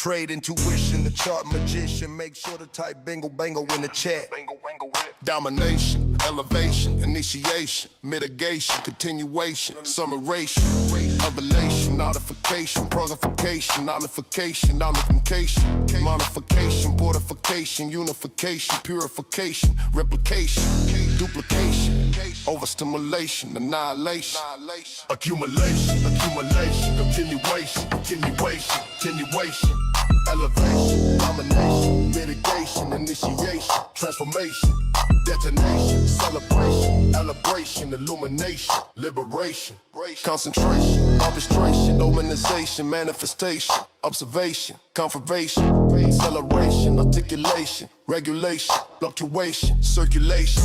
Trade intuition, the chart magician. Make sure to type bingo bango in the chat. Domination, elevation, initiation, mitigation, continuation, summaration, revelation, notification, prognification, nullification, nullification, modification, fortification, unification, purification, replication, duplication, overstimulation, annihilation, accumulation, accumulation, continuation, continuation, continuation, elevation, domination, mitigation, initiation, transformation, detonation, celebration, elevation, illumination, liberation, concentration, orchestration, organization, manifestation, observation, confirmation, acceleration, articulation, regulation, fluctuation, circulation,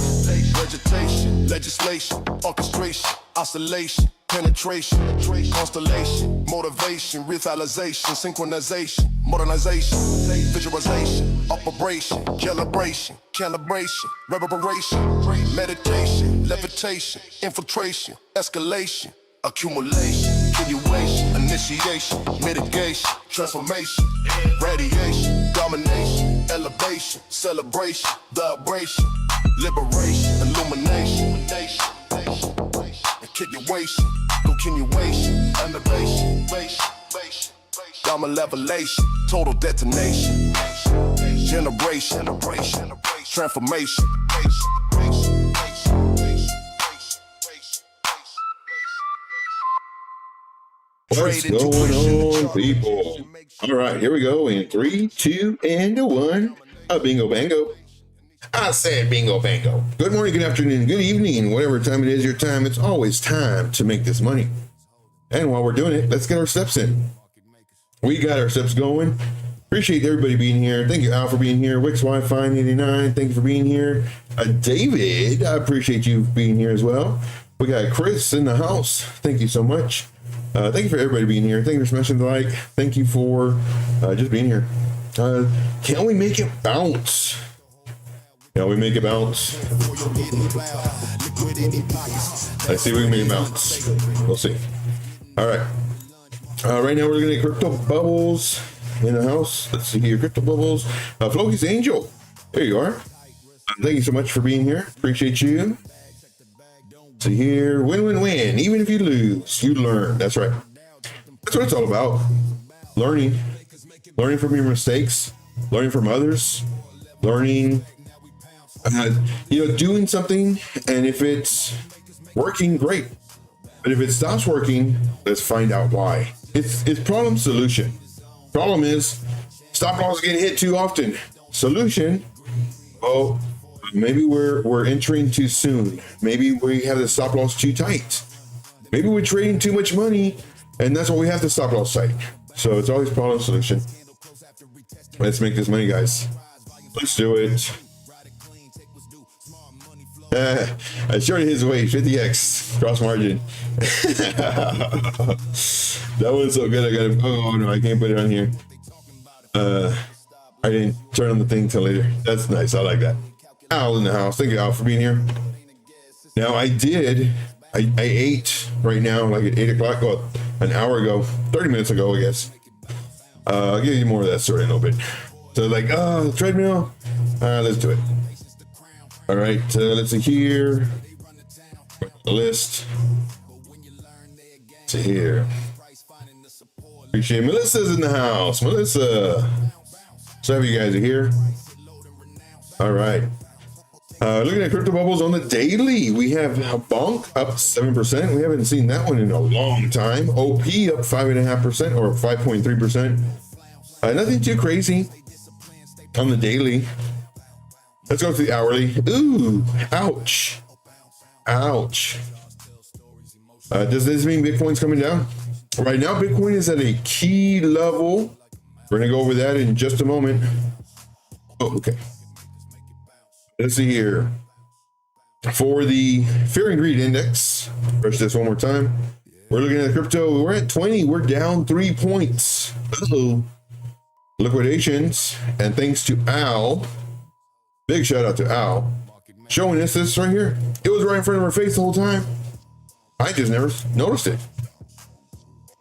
vegetation, legislation, orchestration, oscillation, penetration, constellation, motivation, revitalization, synchronization, modernization, visualization, operation, calibration, reverberation, meditation, levitation, infiltration, escalation, accumulation, continuation, initiation, mitigation, transformation, radiation, domination, elevation, celebration, vibration, liberation, illumination, continuation, continuation, elevation, domination, total detonation, generation, transformation. What's going on, people? All right, here we go in 3, 2, and 1. A bingo bango. I said bingo bango. Good morning, good afternoon, good evening, whatever time it is your time. It's always time to make this money. And while we're doing it, let's get our steps in. We got our steps going. Appreciate everybody being here. Thank you, Al, for being here. Wix Wi-Fi 89, thank you for being here. David, I appreciate you being here as well. We got Chris in the house. Thank you so much. Thank you for everybody being here. Thank you for smashing the like. Thank you for just being here. Can we make it bounce? Can we make it bounce? Let's see if we can make it bounce. We'll see. All right. Right now we're looking at crypto bubbles in the house. Let's see here. Crypto bubbles. Floki's Angel. There you are. Thank you so much for being here. Appreciate you. See here, win-win-win. Even if you lose, you learn. That's right. That's what it's all about. Learning from your mistakes, learning from others, learning, doing something. And if it's working, great. But if it stops working, let's find out why. It's problem solution. Problem is stop loss getting hit too often. Solution, well, maybe we're entering too soon. Maybe we have the stop loss too tight. Maybe we're trading too much money, and that's why we have the stop loss tight. So it's always problem solution. Let's make this money, guys. Let's do it. I shorted his way, 50x cross margin. That one's so good. I got it. Oh no, I can't put it on here. I didn't turn on the thing till later. That's nice. I like that. Al in the house. Thank you, Al, for being here. Now I ate right now, like at 8 o'clock, well, an hour ago, 30 minutes ago, I guess. I'll give you more of that story in a little bit. So like, treadmill. Let's do it. All right, let's see here. The list. Let's see here. Appreciate Melissa's in the house. Melissa. So happy you guys are here. All right. Looking at crypto bubbles on the daily, we have Bonk up 7%. We haven't seen that one in a long time. OP up 5.5% or 5.3%. Nothing too crazy on the daily. Let's go to the hourly. Ooh, ouch. Ouch. Does this mean Bitcoin's coming down? Right now, Bitcoin is at a key level. We're going to go over that in just a moment. Oh, okay. Let's see here. For the Fear and Greed Index, brush this one more time. We're looking at crypto. We're at 20. We're down 3 points. Uh-oh. Liquidations. And thanks to Al. Big shout out to Al. Showing us this right here. It was right in front of our face the whole time. I just never noticed it.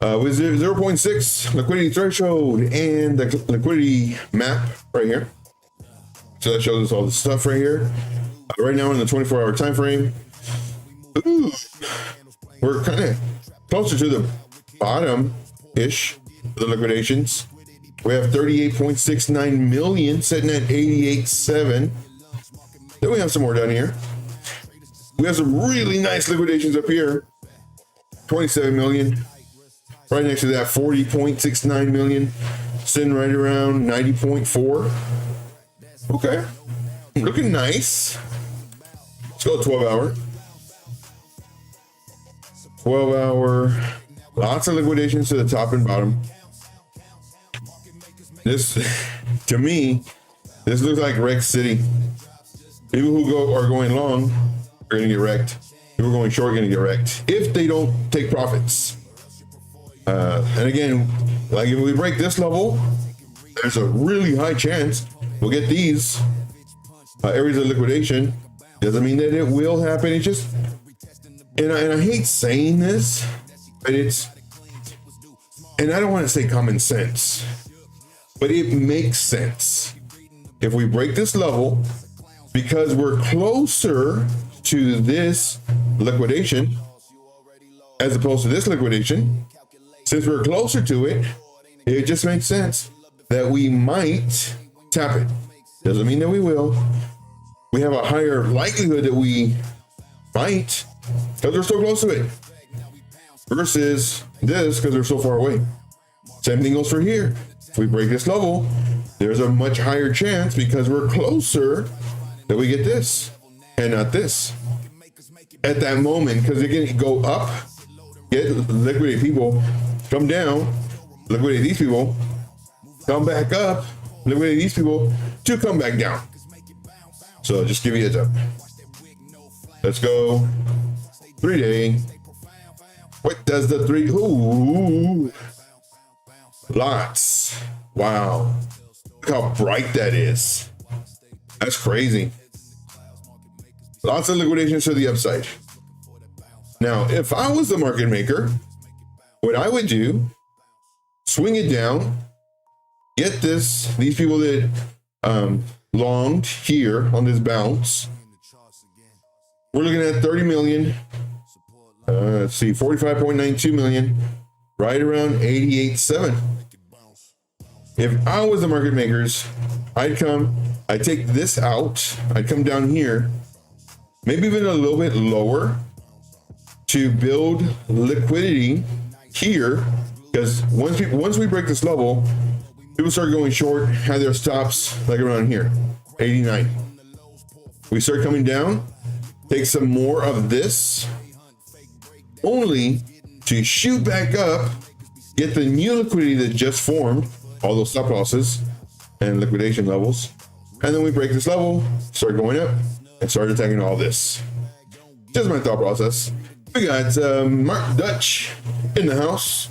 With 0.6 liquidity threshold and the liquidity map right here. So that shows us all the stuff right here. Right now in the 24-hour time frame, ooh, we're kind of closer to the bottom-ish of the liquidations. We have 38.69 million sitting at 88.7. Then we have some more down here. We have some really nice liquidations up here. 27 million. Right next to that, 40.69 million. Sitting right around 90.4. Okay. Looking nice. Let's go 12 hour. 12 hour. Lots of liquidations to the top and bottom. This, to me, this looks like wreck city. People who are going long are going to get wrecked. People going short are going to get wrecked if they don't take profits. And again, like if we break this level, there's a really high chance we'll get these areas of liquidation. Doesn't mean that it will happen. It's just, and I hate saying this, but it's, and I don't want to say common sense, but it makes sense. If we break this level, because we're closer to this liquidation, as opposed to this liquidation, since we're closer to it, it just makes sense that we might tap it. Doesn't mean that we will. We have a higher likelihood that we might, because we're so close to it, versus this because they're so far away. Same thing goes for here. If we break this level, there's a much higher chance because we're closer that we get this and not this at that moment, because they can go up, get liquidate people, come down, liquidate these people, come back up, liquidate these people to come back down. So just give you a heads up. Let's go 3 day. What does the 3? Ooh, lots. Wow. Look how bright that is. That's crazy. Lots of liquidations to the upside. Now, if I was the market maker, what I would do, swing it down, get these people that longed here on this bounce. We're looking at 30 million. Let's see, 45.92 million, right around 88.7. If I was the market makers, I'd take this out, I'd come down here, maybe even a little bit lower to build liquidity here, because once we break this level, people start going short, have their stops like around here, 89. We start coming down, take some more of this, only to shoot back up, get the new liquidity that just formed, all those stop losses and liquidation levels, and then we break this level, start going up, and start attacking all this. Just my thought process. We got Mark Dutch in the house.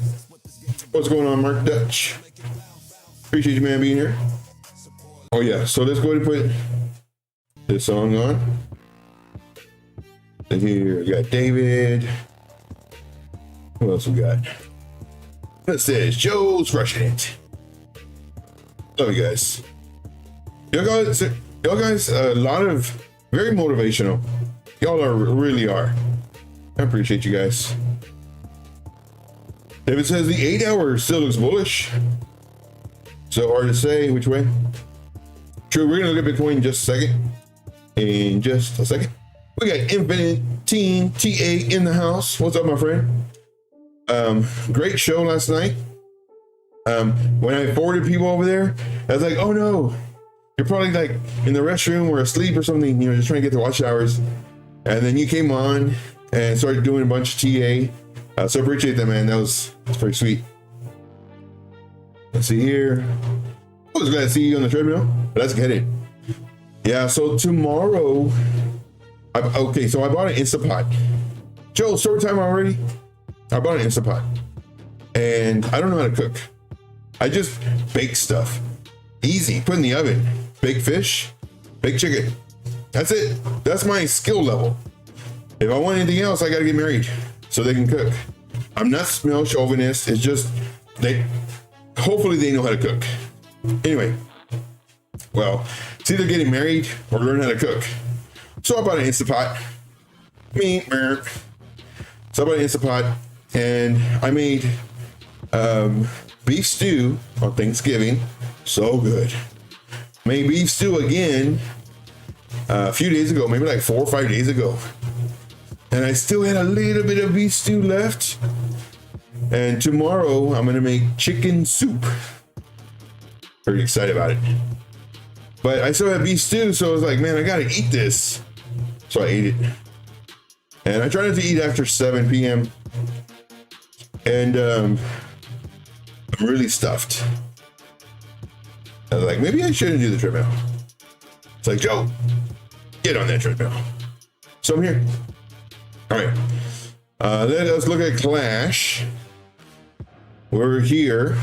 What's going on, Mark Dutch? Appreciate you, man, being here. Oh yeah, so let's go ahead and put this song on. And here we got David. Who else we got? It says Joe's rushing it. Love you guys. Y'all guys, a lot of very motivational. Y'all really are. I appreciate you guys. David says the 8 hour still looks bullish. So hard to say which way. True, we're gonna look at Bitcoin in just a second. In just a second. We got Infinite Team TA in the house. What's up, my friend? Great show last night. When I forwarded people over there, I was like, oh no, you're probably like in the restroom or asleep or something, you know, just trying to get the watch hours. And then you came on and started doing a bunch of TA. So I appreciate that, man. That's pretty sweet. Let's see here. I was glad to see you on the treadmill, but let's get it. Yeah, so tomorrow, okay, so I bought an Instapot. Joe, story time already? I bought an Instapot. And I don't know how to cook. I just bake stuff. Easy, put in the oven. Bake fish, bake chicken. That's it. That's my skill level. If I want anything else, I gotta get married so they can cook. I'm not smell chauvinist. It's just hopefully they know how to cook. Anyway, well, it's either getting married or learn how to cook. So I bought an Instapot. So I bought an Instapot and I made beef stew on Thanksgiving. So good. Made beef stew again a few days ago, maybe like 4 or 5 days ago. And I still had a little bit of beef stew left. And tomorrow I'm gonna make chicken soup. Pretty excited about it. But I still have beef stew, so I was like, man, I gotta eat this. So I ate it. And I try not to eat after 7 p.m. And I'm really stuffed. I was like, maybe I shouldn't do the treadmill. It's like, Joe, get on that treadmill. So I'm here. All right. Let us look at Clash. We're here.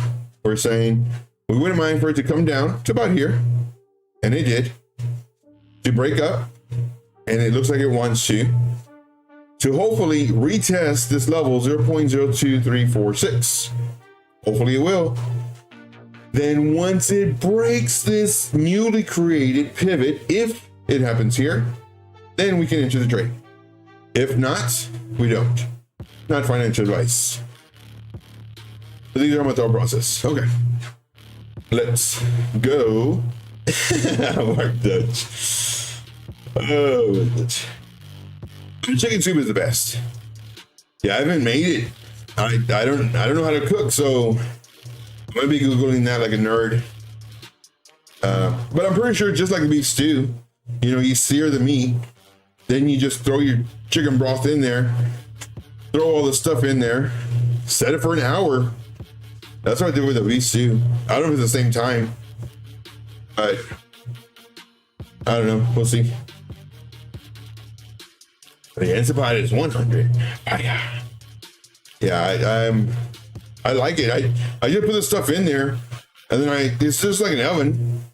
We're saying we wouldn't mind for it to come down to about here. And it did. To break up. And it looks like it wants to hopefully retest this level 0.02346. Hopefully it will. Then once it breaks this newly created pivot, if it happens here, then we can enter the trade. If not, we don't. Not financial advice. But these are my thought process. Okay. Let's go. Mark Dutch. Oh, Dutch. Chicken soup is the best. Yeah, I haven't made it. I don't know how to cook, so I'm gonna be Googling that like a nerd. But I'm pretty sure just like a beef stew, you know, you sear the meat, then you just throw your chicken broth in there, throw all the stuff in there, set it for an hour. That's what I did with the beef stew. I don't know if it's the same time, but I don't know. We'll see. The Instapot is 100. Yeah, I like it. I just put the stuff in there, and then it's just like an oven.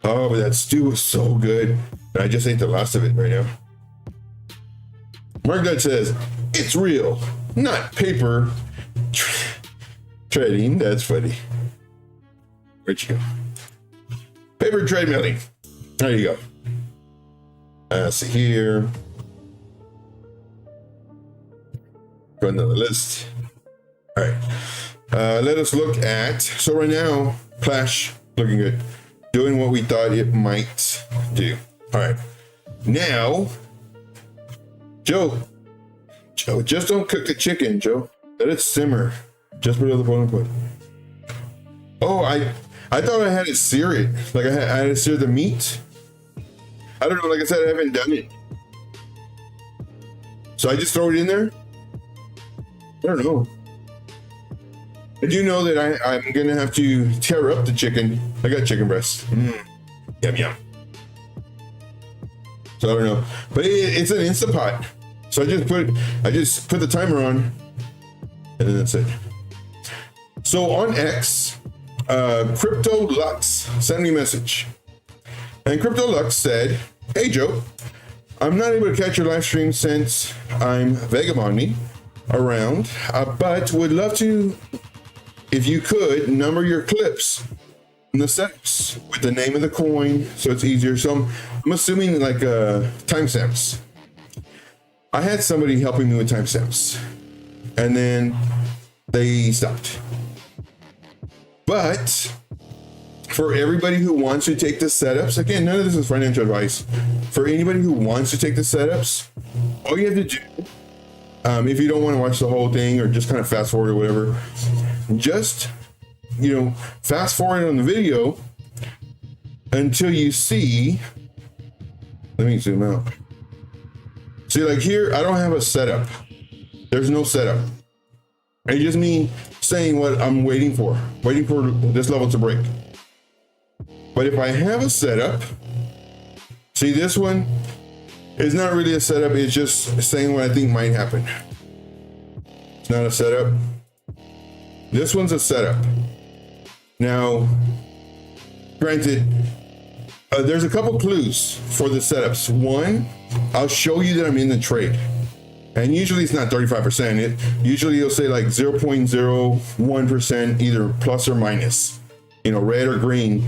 Oh, but that stew was so good. And I just ate the last of it right now. Mark Dutch says, it's real, not paper treading. That's funny. Where'd you go? Paper treadmilling. There you go. Let's see here. Go another list. All right. Let us look at, so right now, Clash looking good. Doing what we thought it might do. All right. Now, Joe, just don't cook the chicken, Joe. Let it simmer just below the boiling point. Oh, I thought I had to sear it. Like I had to sear the meat. I don't know. Like I said, I haven't done it. So I just throw it in there? I don't know. I do know that I'm gonna have to tear up the chicken. I got chicken breast. Yum yum. So I don't know, but it's an Instapot. So I just put the timer on, and then that's it. So on X, Crypto Lux sent me a message, and Crypto Lux said, "Hey Joe, I'm not able to catch your live stream since I'm vagabonding around, but would love to, if you could, number your clips in the steps with the name of the coin so it's easier." So I'm assuming like timestamps. I had somebody helping me with timestamps, and then they stopped. But for everybody who wants to take the setups, again, none of this is financial advice. For anybody who wants to take the setups, all you have to do, if you don't want to watch the whole thing or just kind of fast forward or whatever, just, fast forward on the video until you see, let me zoom out. See, like here, I don't have a setup. There's no setup. It's just me saying what I'm waiting for this level to break. But if I have a setup, see, this one is not really a setup. It's just saying what I think might happen. It's not a setup. This one's a setup. Now, granted, there's a couple clues for the setups. One, I'll show you that I'm in the trade. And usually it's not 35%. Usually you'll say like 0.01%, either plus or minus, you know, red or green.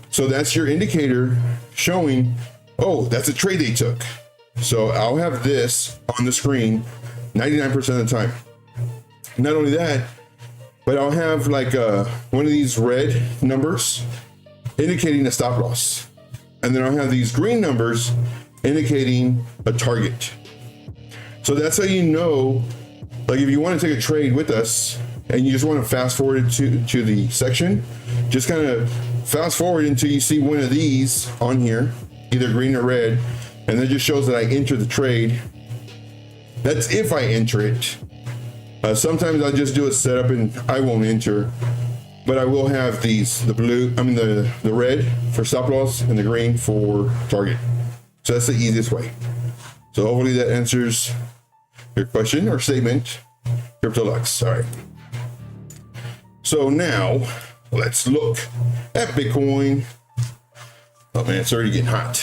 So that's your indicator showing, oh, that's a trade they took. So I'll have this on the screen 99% of the time. Not only that, but I'll have like one of these red numbers indicating a stop loss. And then I'll have these green numbers indicating a target. So that's how you know, like if you want to take a trade with us and you just want to fast forward it to the section, just kind of fast forward until you see one of these on here, either green or red, and that just shows that I entered the trade. That's if I enter it. Sometimes I'll just do a setup and I won't enter, but I will have these, the red for stop loss and the green for target. So that's the easiest way. So hopefully that answers your question or statement, CryptoLux. All right. So now let's look at Bitcoin. Oh man, it's already getting hot.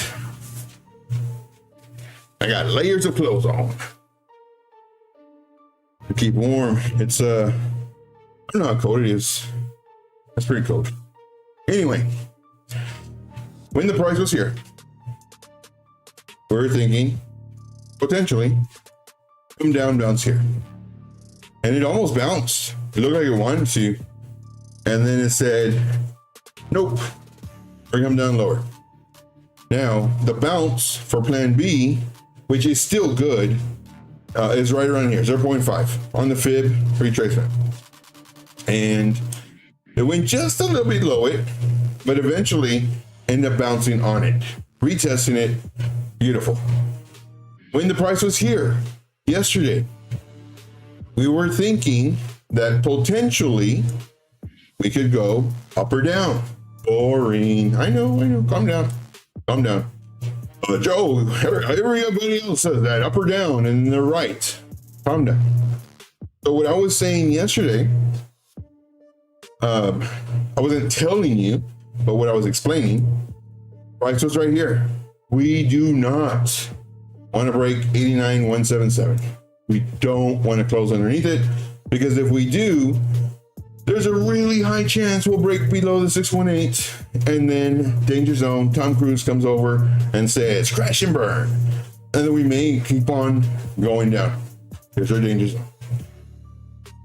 I got layers of clothes on to keep warm. It's I don't know how cold it is. That's pretty cold. Anyway, when the price was here, we were thinking potentially come down, bounce here, and it almost bounced. It looked like it wanted to, and then it said, nope, we're gonna come down lower. Now the bounce for plan B, which is still good, is right around here, 0.5 on the fib retracement, and it went just a little bit below it, but eventually ended up bouncing on it, retesting it. Beautiful. When the price was here yesterday, we were thinking that potentially we could go up or down. Boring. I know. Calm down. Joe, everybody else says that, up or down, and they're right. Calm down. So what I was saying yesterday, I wasn't telling you, but what I was explaining, price was right here. We do not want to break 89,177. We don't want to close underneath it, because if we do, there's a really high chance we'll break below the 618, and then danger zone, Tom Cruise comes over and says crash and burn, and then we may keep on going down. Here's our danger zone.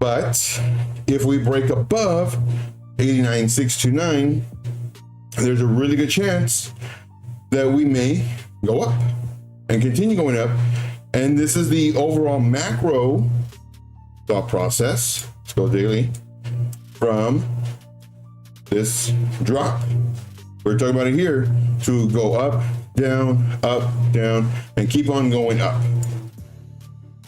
But if we break above 89,629, there's a really good chance that we may go up and continue going up. And this is the overall macro thought process. Let's go daily from this drop. We're talking about it here to go up, down, and keep on going up.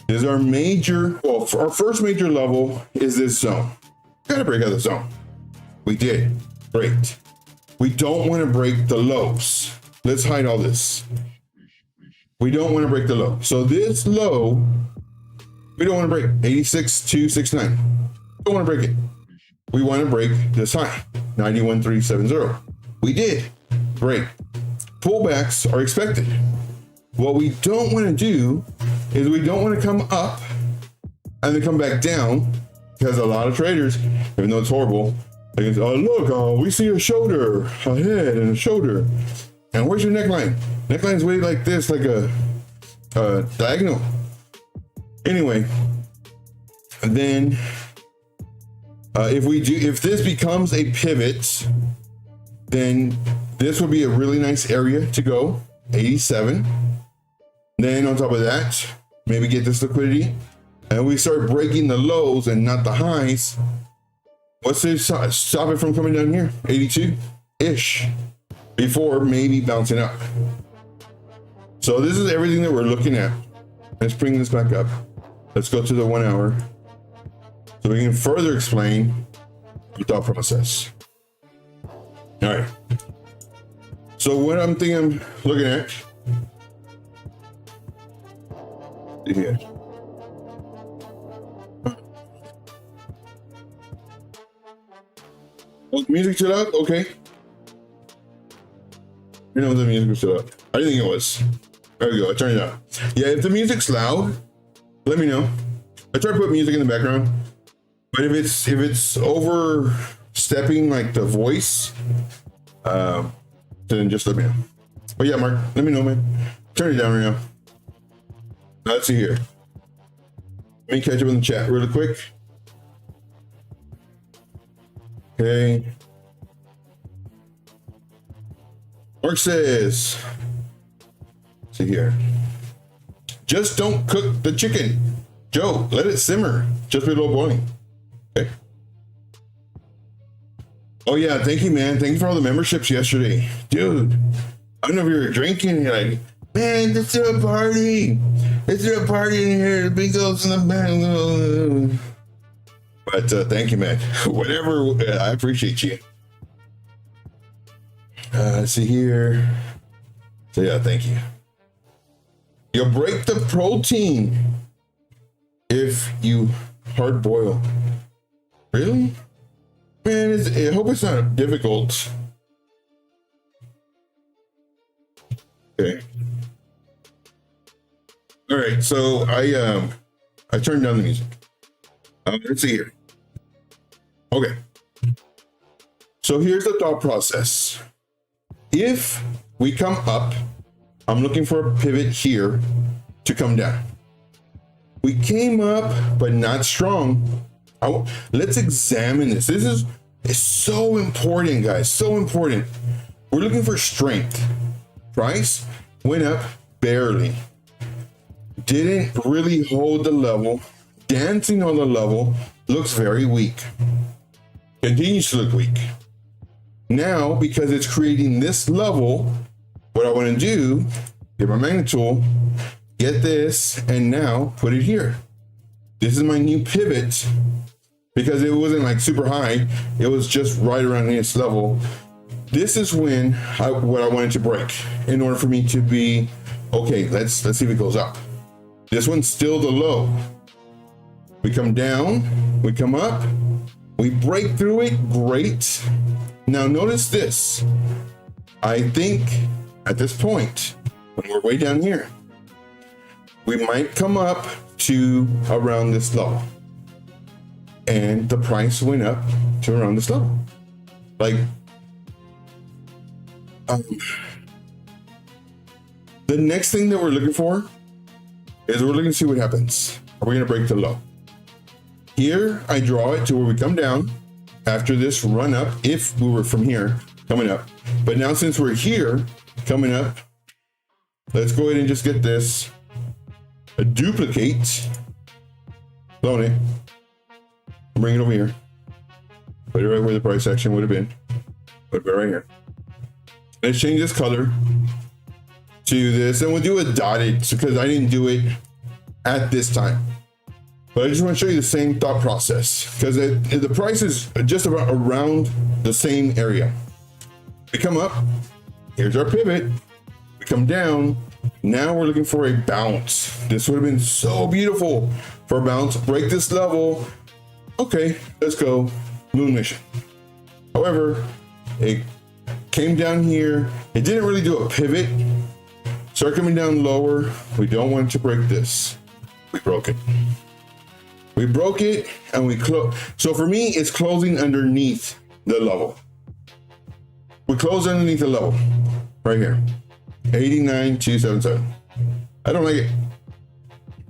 This is our major, well, for our first major level is this zone. Gotta break out the zone. We did. Great. We don't want to break the lows. Let's hide all this. We don't want to break the low. So this low, we don't want to break 86,269. Don't want to break it. We want to break this high, 91,370. We did. Great. Pullbacks are expected. What we don't want to do is we don't want to come up and then come back down, because a lot of traders, even though it's horrible, they say, oh, look, we see a shoulder, a head and a shoulder. And where's your neckline? Neckline's way like this, like a diagonal. Anyway, and then if this becomes a pivot, then this would be a really nice area to go, 87. Then on top of that, maybe get this liquidity, and we start breaking the lows and not the highs. What's to stop it from coming down here? 82-ish, before maybe bouncing up. So this is everything that we're looking at. Let's bring this back up. Let's go to the 1 hour, so we can further explain the thought process. All right. So what I'm looking at here. Oh, the music still out? Okay. You know the music was still out. I didn't think it was. There we go. I turned it out. Yeah, if the music's loud, let me know. I try to put music in the background, but if it's overstepping like the voice, then just let me know. But yeah, Mark, let me know, man. Turn it down right now. Let's see here. Let me catch up in the chat really quick. Okay. Mark says, see here. Just don't cook the chicken. Joe, let it simmer just below boiling. Okay. Oh yeah, thank you, man. Thank you for all the memberships yesterday. Dude, I don't know if you were drinking and you're like, man, let's do a party. Let's do a party in here. The Bingos in the band. But thank you, man. Whatever, I appreciate you. Let's see here. So yeah, thank you. You'll break the protein if you hard boil. Really? Man, I hope it's not difficult. Okay. All right, so I turned down the music. Let's see here. Okay. So here's the thought process. If we come up, I'm looking for a pivot here to come down. We came up, but not strong. Let's examine this. It's so important, guys. So important. We're looking for strength. Price went up barely. Didn't really hold the level. Dancing on the level, looks very weak. Continues to look weak. Now, because it's creating this level, what I want to do, get my magnet tool, get this, and now put it here. This is my new pivot because it wasn't like super high. It was just right around this level. This is when what I wanted to break in order for me to be, okay, let's see if it goes up. This one's still the low. We come down, we come up, we break through it, great. Now notice this. I think at this point, when we're way down here, we might come up to around this level. And the price went up to around this level. Like, the next thing that we're looking for is we're looking to see what happens. Are we gonna break the low? Here, I draw it to where we come down after this run up, if we were from here, coming up. But now since we're here, coming up, let's go ahead and just get this, a duplicate, clone it, bring it over here, put it right where the price action would have been, put it right here. Let's change this color to this, and we'll do a dotted because I didn't do it at this time. But I just want to show you the same thought process because the price is just about around the same area. We come up, here's our pivot, we come down, now we're looking for a bounce. This would have been so beautiful for a bounce, break this level. Okay, let's go, moon mission. However, it came down here, it didn't really do a pivot, start coming down lower. We don't want to break this. We broke it. We broke it and we close. So for me, it's closing underneath the level. We close underneath the level right here, 89,277. I don't like it.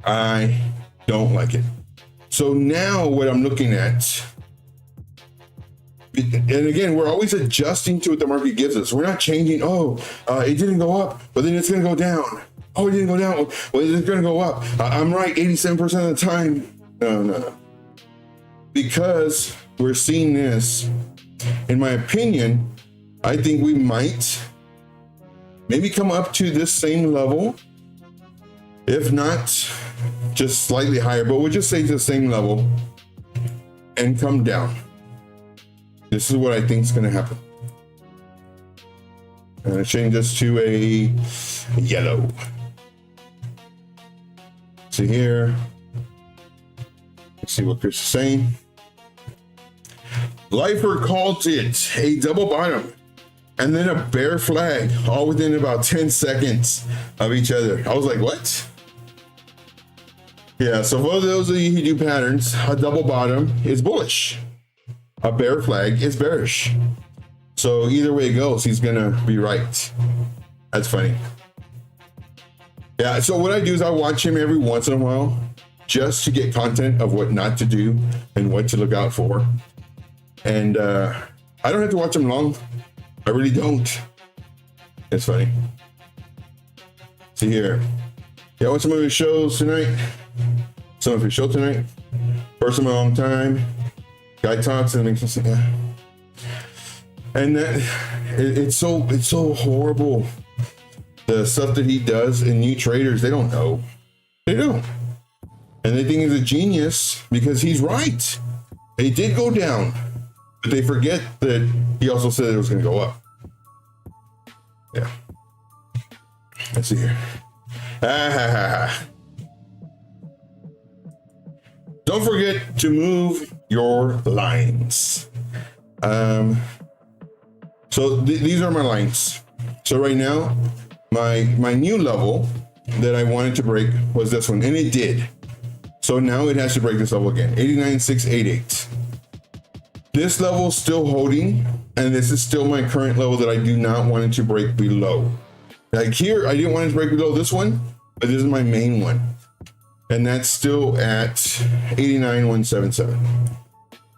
I don't like it. So now what I'm looking at, and again, we're always adjusting to what the market gives us. We're not changing. It didn't go up, but then it's going to go down. Oh, it didn't go down. Well, it's going to go up. I'm right 87% of the time. No. Because we're seeing this, in my opinion, I think we might maybe come up to this same level. If not, just slightly higher, but we'll just say to the same level and come down. This is what I think is going to happen. I'm going to change this to a yellow. See here. Let's see what Chris is saying. Lifer calls it a double bottom and then a bear flag, all within about 10 seconds of each other. I was like, what? Yeah, so for those of you who do patterns, a double bottom is bullish. A bear flag is bearish. So either way it goes, he's gonna be right. That's funny. Yeah, so what I do is I watch him every once in a while just to get content of what not to do and what to look out for. And I don't have to watch him long. I really don't. It's funny. See here. Yeah, what's some of his shows tonight? Some of his show tonight. First in a long time. Guy talks and makes me yeah. And that it's so horrible. The stuff that he does, and new traders, they don't know. They don't. And they think he's a genius because he's right. It did go down, but they forget that he also said it was going to go up. Yeah. Let's see here. Don't forget to move your lines. So these are my lines. So right now, my new level that I wanted to break was this one, and it did. So now it has to break this level again, 89,688. This level is still holding, and this is still my current level that I do not want it to break below. Like here, I didn't want it to break below this one, but this is my main one. And that's still at 89,177.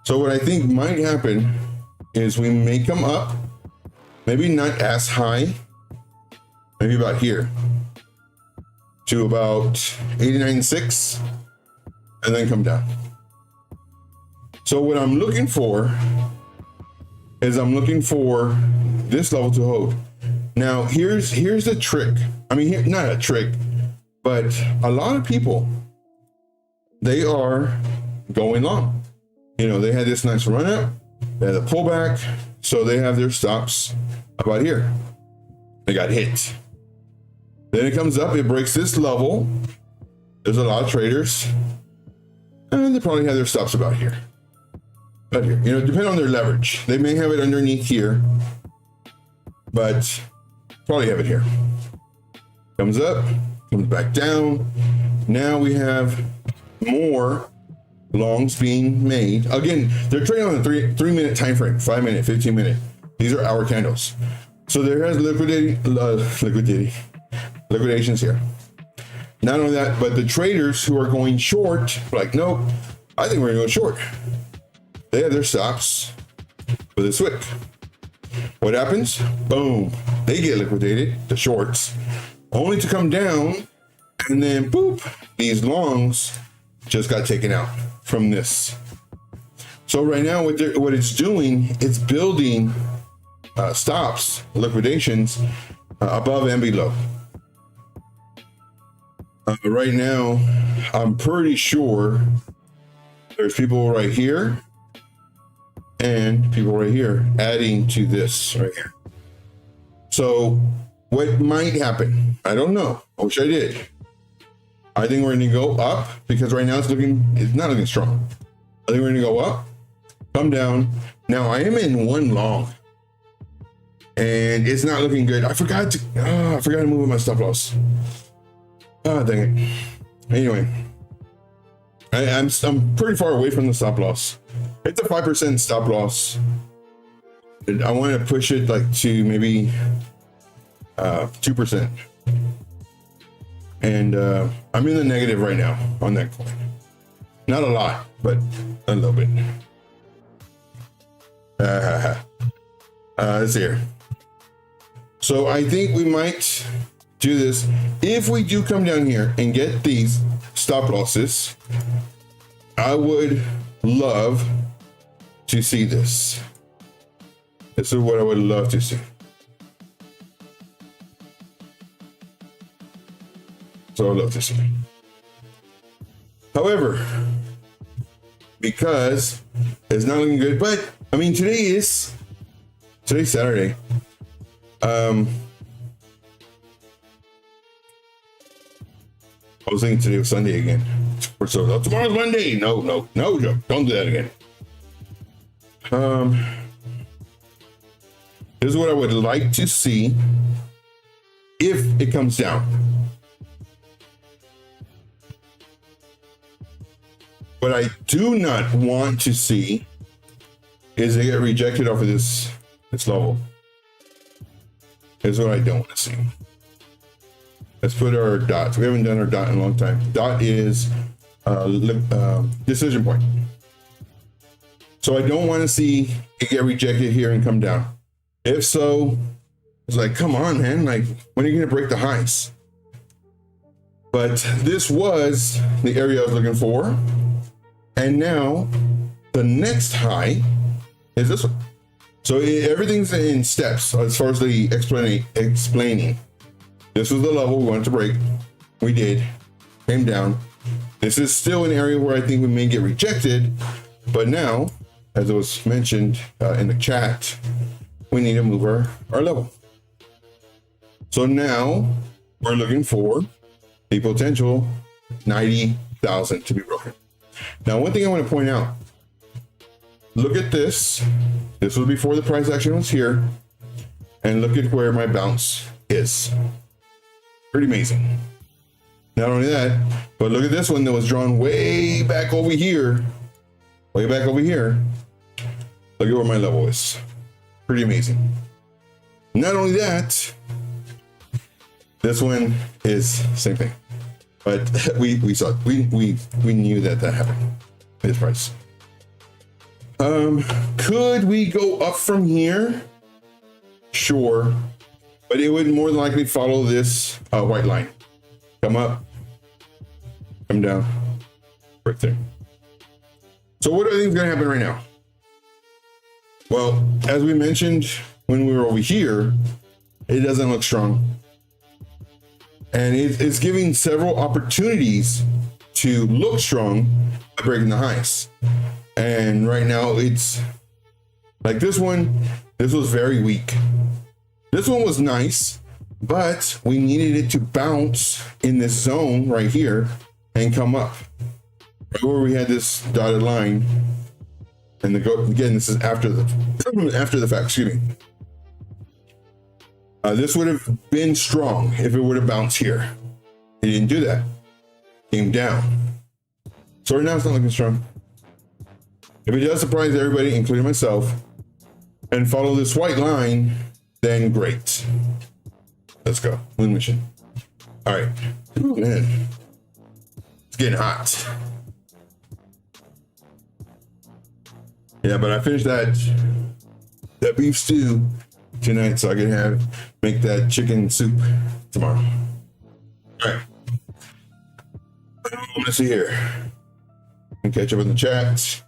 So what I think might happen is we may come up, maybe not as high, maybe about here, to about 89.6, and then come down. So what I'm looking for is I'm looking for this level to hold. Now here's the trick. I mean, not a trick, but a lot of people, they are going long. You know, they had this nice run up, they had a pullback, so they have their stops about here. They got hit. Then it comes up, it breaks this level. There's a lot of traders, and they probably have their stops about here. About here, you know, depending on their leverage. They may have it underneath here, but probably have it here. Comes up, comes back down. Now we have more longs being made. Again, they're trading on a three minute time frame, 5 minute, 15 minute. These are hour candles. So there has liquidations here. Not only that, but the traders who are going short, like, nope, I think we're gonna go short. They have their stops with a SWIC. What happens? Boom, they get liquidated, the shorts, only to come down, and then boop, these longs just got taken out from this. So right now what it's doing, it's building stops, liquidations above and below. Right now, I'm pretty sure there's people right here and people right here adding to this right here. So what might happen? I don't know. I wish I did. I think we're going to go up because right now it's not looking strong. I think we're going to go up, come down. Now I am in one long and it's not looking good. I forgot to move my stop loss. Oh, dang it. Anyway, I'm pretty far away from the stop loss. It's a 5% stop loss. I want to push it like to maybe 2%. And I'm in the negative right now on that coin. Not a lot, but a little bit. Let's see here. So I think we might do this. If we do come down here and get these stop losses, I would love to see this. This is what I would love to see. So I'd love to see. However, because it's not looking good, but I mean, today's Saturday. I was thinking today was Sunday again. So tomorrow's Monday. No, Joe, don't do that again. Here's what I would like to see if it comes down. What I do not want to see is they get rejected off of this level. Is what I don't want to see. Let's put our dots. We haven't done our dot in a long time. Dot is decision point. So I don't want to see it get rejected here and come down. If so, it's like, come on, man. Like, when are you going to break the highs? But this was the area I was looking for. And now the next high is this one. So everything's in steps as far as the explaining. This was the level we wanted to break. We did. Came down. This is still an area where I think we may get rejected. But now, as it was mentioned in the chat, we need to move our level. So now we're looking for a potential 90,000 to be broken. Now, one thing I want to point out, look at this. This was before the price action was here. And look at where my bounce is. Pretty amazing. Not only that, but look at this one that was drawn way back over here. Way back over here. Look at where my level is. Pretty amazing. Not only that, this one is same thing. But we saw it. We knew that happened. This price. Could we go up from here? Sure. But it would more than likely follow this white line. Come up. Come down. Right there. So what do I think is going to happen right now? Well, as we mentioned when we were over here, it doesn't look strong. And it's giving several opportunities to look strong by breaking the highs. And right now it's like this one, this was very weak. This one was nice, but we needed it to bounce in this zone right here and come up. Right where we had this dotted line. And again, this is after the fact, excuse me. This would have been strong if it would have bounced here. It didn't do that. Came down. So right now it's not looking strong. If it does surprise everybody, including myself, and follow this white line, then great. Let's go. Win mission. All right. Ooh, man. It's getting hot. Yeah, but I finished that beef stew tonight, so I can make that chicken soup tomorrow. All right. Let's see here. And catch up in the chat.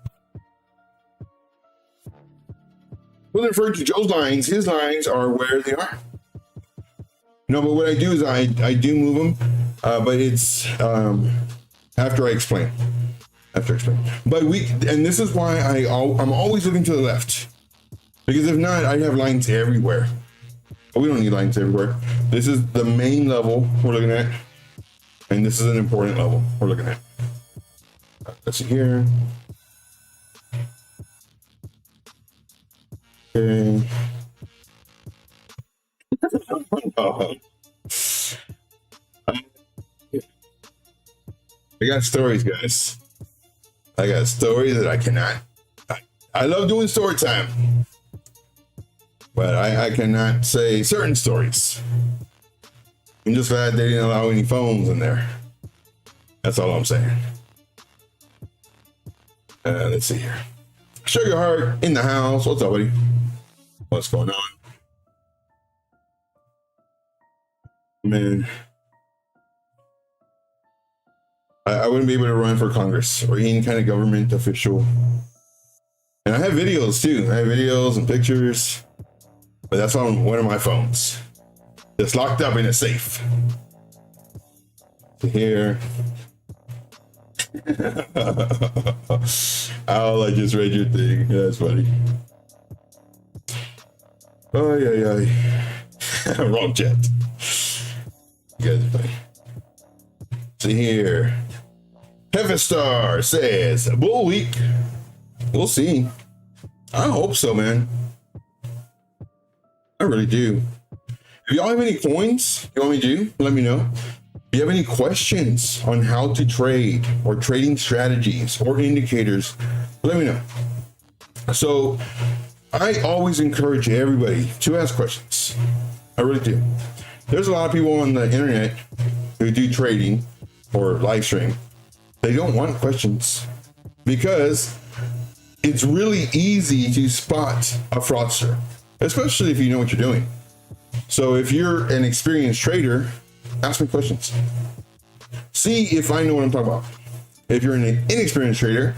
Well, referring to Joe's lines, his lines are where they are. No, but what I do is I do move them, but it's after I explain. But and this is why I'm always looking to the left, because if not, I'd have lines everywhere. But we don't need lines everywhere. This is the main level we're looking at, and this is an important level we're looking at. Let's see here. Okay. I got stories, guys. I got stories that I cannot. I love doing story time, but I cannot say certain stories. I'm just glad they didn't allow any phones in there. That's all I'm saying. Let's see here. Sugar Heart in the house. What's up, buddy? What's going on? Man. I wouldn't be able to run for Congress or any kind of government official. And I have videos too. I have videos and pictures, but that's on one of my phones. It's locked up in a safe. Here. Oh, I just read your thing. That's funny. Oh, yeah. Wrong chat. You guys are funny. See here. Hefestar says, bull week. We'll see. I hope so, man. I really do. If y'all have any coins you want me to do, let me know. you have any questions on how to trade or trading strategies or indicators, let me know. So I always encourage everybody to ask questions. I really do. There's a lot of people on the internet who do trading or live stream. They don't want questions because it's really easy to spot a fraudster, especially if you know what you're doing. So if you're an experienced trader, ask me questions. See if I know what I'm talking about. If you're an inexperienced trader,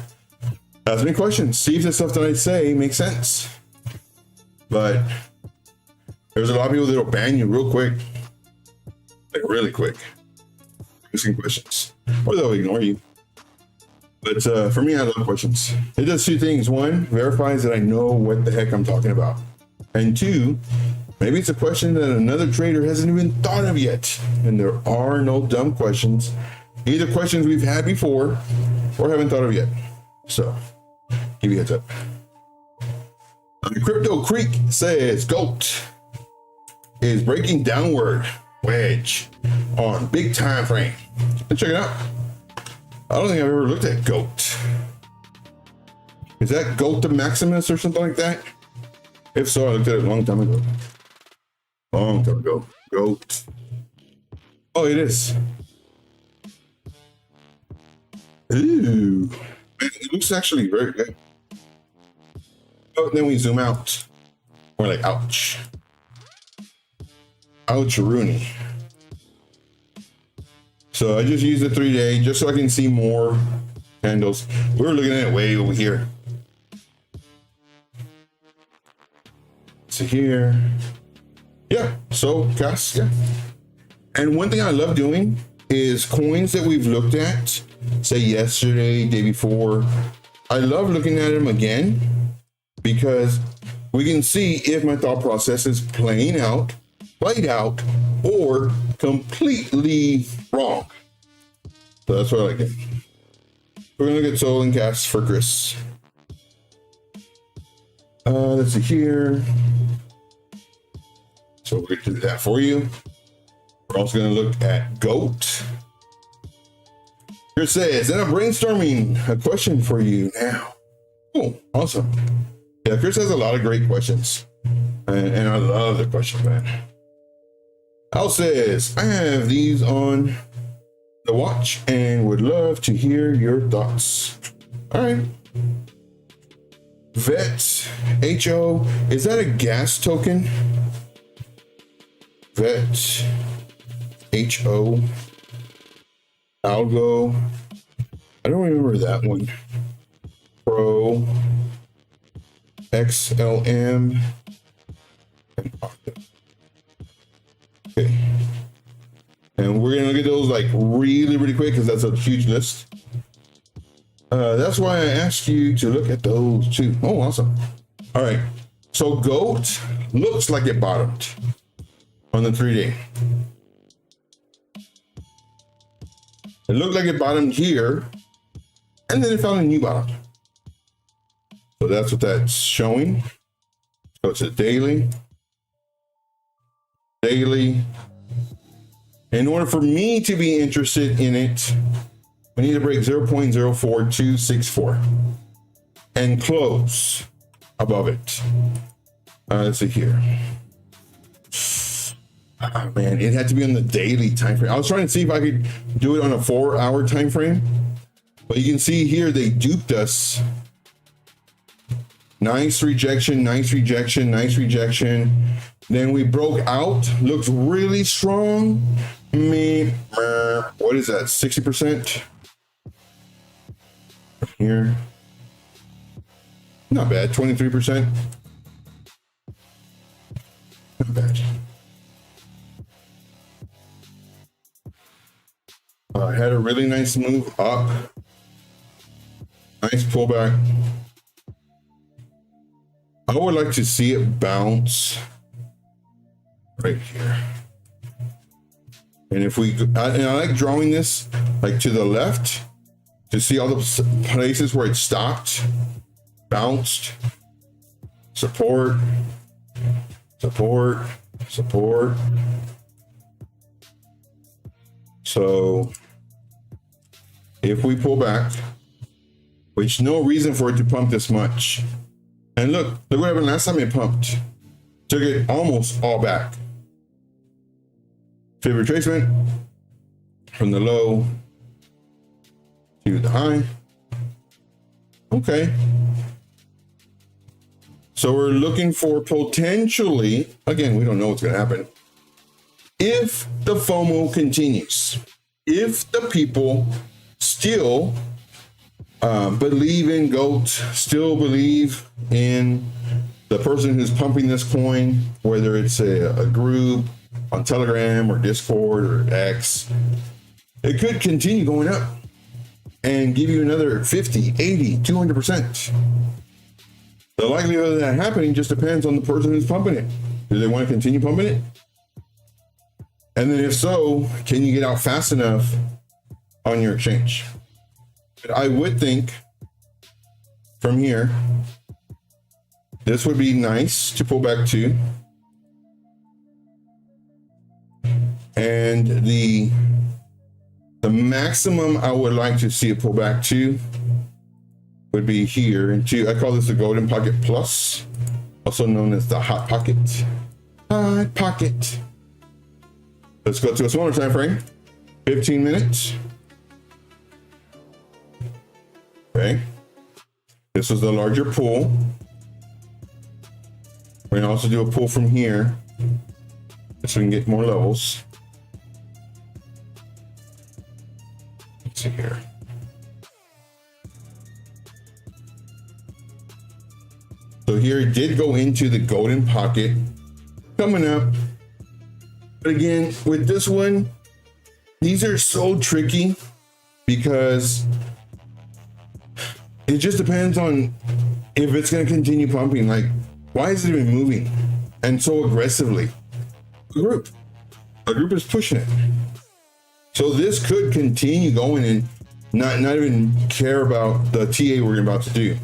ask me questions. See if the stuff that I say makes sense. But there's a lot of people that'll ban you real quick, like really quick, asking questions, or they'll ignore you. But for me, I love questions. It does two things. One, verifies that I know what the heck I'm talking about. And two, maybe it's a question that another trader hasn't even thought of yet. And there are no dumb questions. Either questions we've had before or haven't thought of yet. So, give you a heads up. Crypto Creek says GOAT is breaking downward wedge on big time frame. Let's check it out. I don't think I've ever looked at GOAT. Is that GOAT to Maximus or something like that? If so, I looked at it a long time ago. Long time ago. GOAT. Oh, it is. Ooh. It looks actually very good. Oh, then we zoom out. We're like, ouch. Ouch, Rooney. So I just used the 3-day just so I can see more candles. We were looking at it way over here. So here. Yeah, so Cass, yeah. And one thing I love doing is coins that we've looked at, say yesterday, day before. I love looking at them again because we can see if my thought process is played out, or completely wrong. So that's what I like it. We're gonna look at Soul and Cass for Chris. Let's see here. So we're gonna do that for you. We're also gonna look at GOAT. Chris says, and I'm brainstorming a question for you now. Cool, awesome. Yeah, Chris has a lot of great questions. And I love the questions, man. Al says, I have these on the watch and would love to hear your thoughts. All right. Vet HO, is that a gas token? Vet HO Algo. I don't remember that one. Pro XLM and Octa. Okay. And we're gonna look at those like really quick because that's a huge list. That's why I asked you to look at those too. Oh, awesome. All right. So GOAT looks like it bottomed on the 3-day. It looked like it bottomed here, and then it found a new bottom. So that's what that's showing. So it's a daily. In order for me to be interested in it, we need to break 0.04264 and close above it. Let's see here. Oh, man, it had to be on the daily time frame. I was trying to see if I could do it on a 4-hour time frame, but you can see here they duped us. Nice rejection. Then we broke out. Looks really strong. What is that? 60% here. Not bad. 23%. Not bad. Had a really nice move up. Nice pullback. I would like to see it bounce right here. And if we, and I like drawing this like to the left to see all the places where it stopped, bounced, support. So if we pull back, which no reason for it to pump this much. And look what happened last time it pumped. Took it almost all back. Fib retracement from the low to the high. Okay. So we're looking for potentially, again, we don't know what's going to happen. If the FOMO continues, if the people still believe in GOAT, still believe in the person who's pumping this coin, whether it's a group on Telegram or Discord or X, it could continue going up and give you another 50, 80, 200%. The likelihood of that happening just depends on the person who's pumping it. Do they want to continue pumping it? And then if so, can you get out fast enough on your exchange? But I would think from here, this would be nice to pull back to. And the maximum I would like to see it pull back to would be here. And I call this the Golden Pocket Plus, also known as the Hot Pocket. Hot Pocket. Let's go to a smaller time frame, 15 minutes. Okay. This was the larger pull. We're gonna also do a pull from here so we can get more levels. Let's see here. So here it did go into the golden pocket coming up. But again, with this one, these are so tricky because it just depends on if it's going to continue pumping. Like, why is it even moving and so aggressively? A group is pushing it. So this could continue going and not even care about the TA we're about to do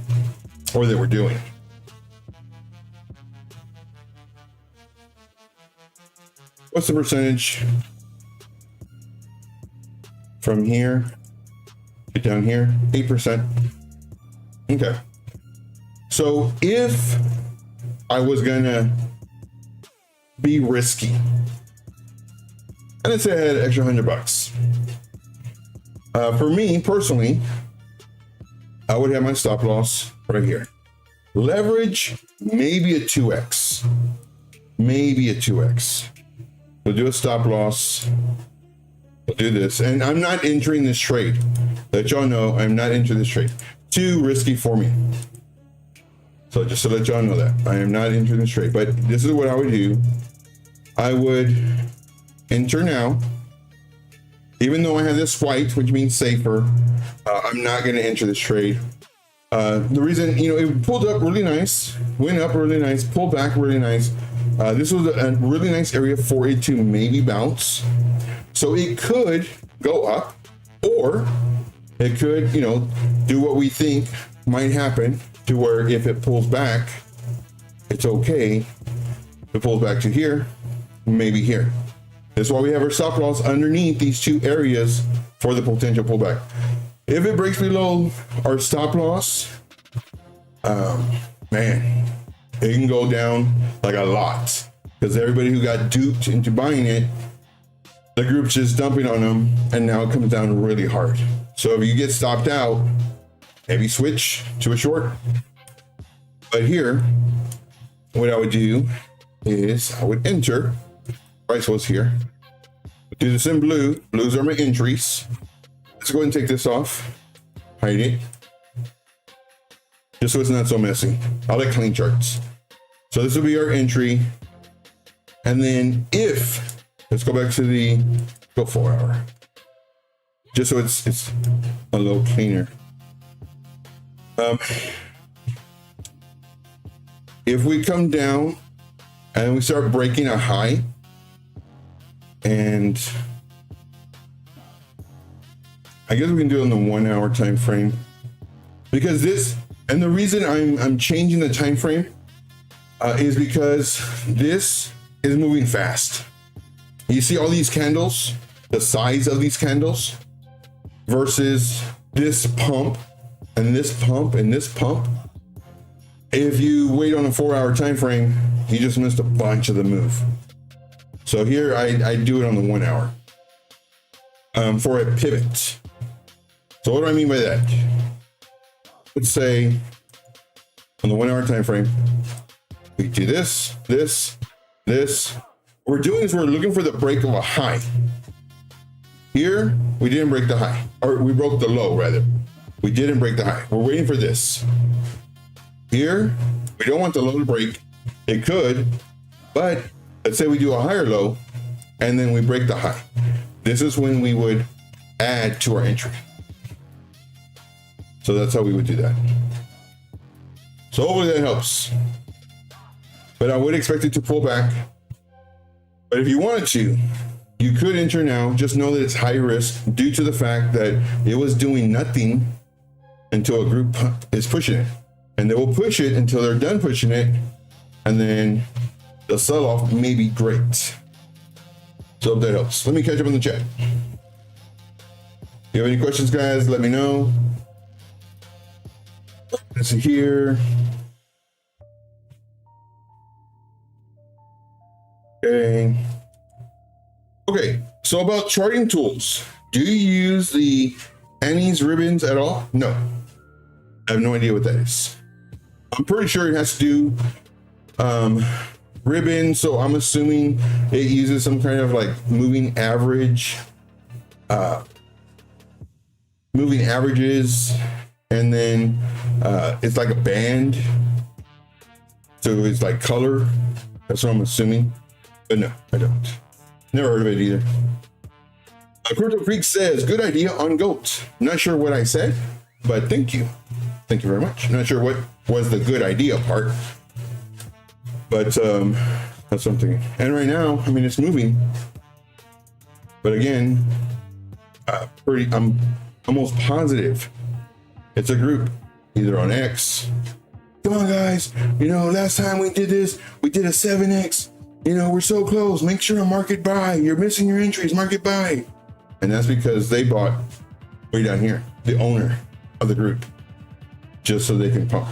or that we're doing. What's the percentage from here to down here? 8%. Okay. So if I was gonna be risky, and let's say I had an extra $100, for me personally, I would have my stop loss right here. Leverage, maybe a 2x, maybe a 2x. We'll do a stop loss. We'll do this. And I'm not entering this trade. Let y'all know I'm not entering this trade. Too risky for me. So just to let y'all know that I am not entering this trade. But this is what I would do. I would enter now. Even though I have this white, which means safer, I'm not going to enter this trade. The reason, it pulled up really nice, went up really nice, pulled back really nice. This was a really nice area for it to maybe bounce. So it could go up, or it could, do what we think might happen, to where if it pulls back, it's okay. If it pulls back to here, maybe here. That's why we have our stop loss underneath these two areas for the potential pullback. If it breaks below our stop loss, man, it can go down like a lot, because everybody who got duped into buying it, the group's just dumping on them, and now it comes down really hard. So if you get stopped out, maybe switch to a short. But here, what I would do is I would enter. Price was here. Do this in blue. Blues are my entries. Let's go ahead and take this off. Hide it. Just so it's not so messy. I like clean charts. So this will be our entry. And then let's go back to the 4 hour. Just so it's a little cleaner. If we come down and we start breaking a high, and I guess we can do it on the 1 hour time frame, because this, and the reason I'm changing the time frame is because this is moving fast. You see all these candles, the size of these candles versus this pump and this pump and this pump. If you wait on a 4-hour time frame, you just missed a bunch of the move. So here I do it on the 1 hour for a pivot. So what do I mean by that? Let's say on the 1 hour time frame, we do this. What we're doing is we're looking for the break of a high. Here, we didn't break the high, or we broke the low rather. We didn't break the high. We're waiting for this. Here, we don't want the low to break. It could, but let's say we do a higher low and then we break the high. This is when we would add to our entry. So that's how we would do that. So hopefully that helps. But I would expect it to pull back. But if you wanted to, you could enter now. Just know that it's high risk due to the fact that it was doing nothing until a group is pushing it. And they will push it until they're done pushing it. And then the sell-off may be great. So hope that helps. Let me catch up in the chat. If you have any questions, guys, let me know. Let's see here. Okay, so about charting tools. Do you use the Annie's ribbons at all? No. I have no idea what that is. I'm pretty sure it has to do ribbon, so I'm assuming it uses some kind of like moving average, moving averages, and then it's like a band, so it's like color. That's what I'm assuming, but no, I don't. Never heard of it either. Crypto Freak says, good idea on GOAT. Not sure what I said, but thank you. Thank you very much. Not sure what was the good idea part, but that's something. And right now, I mean, it's moving, but again, I'm almost positive it's a group, either on X. Come on, guys. You know, last time we did this, we did a 7X. You know, we're so close. Make sure to market buy. You're missing your entries. Market buy. And that's because they bought way down here, the owner of the group, just so they can pump.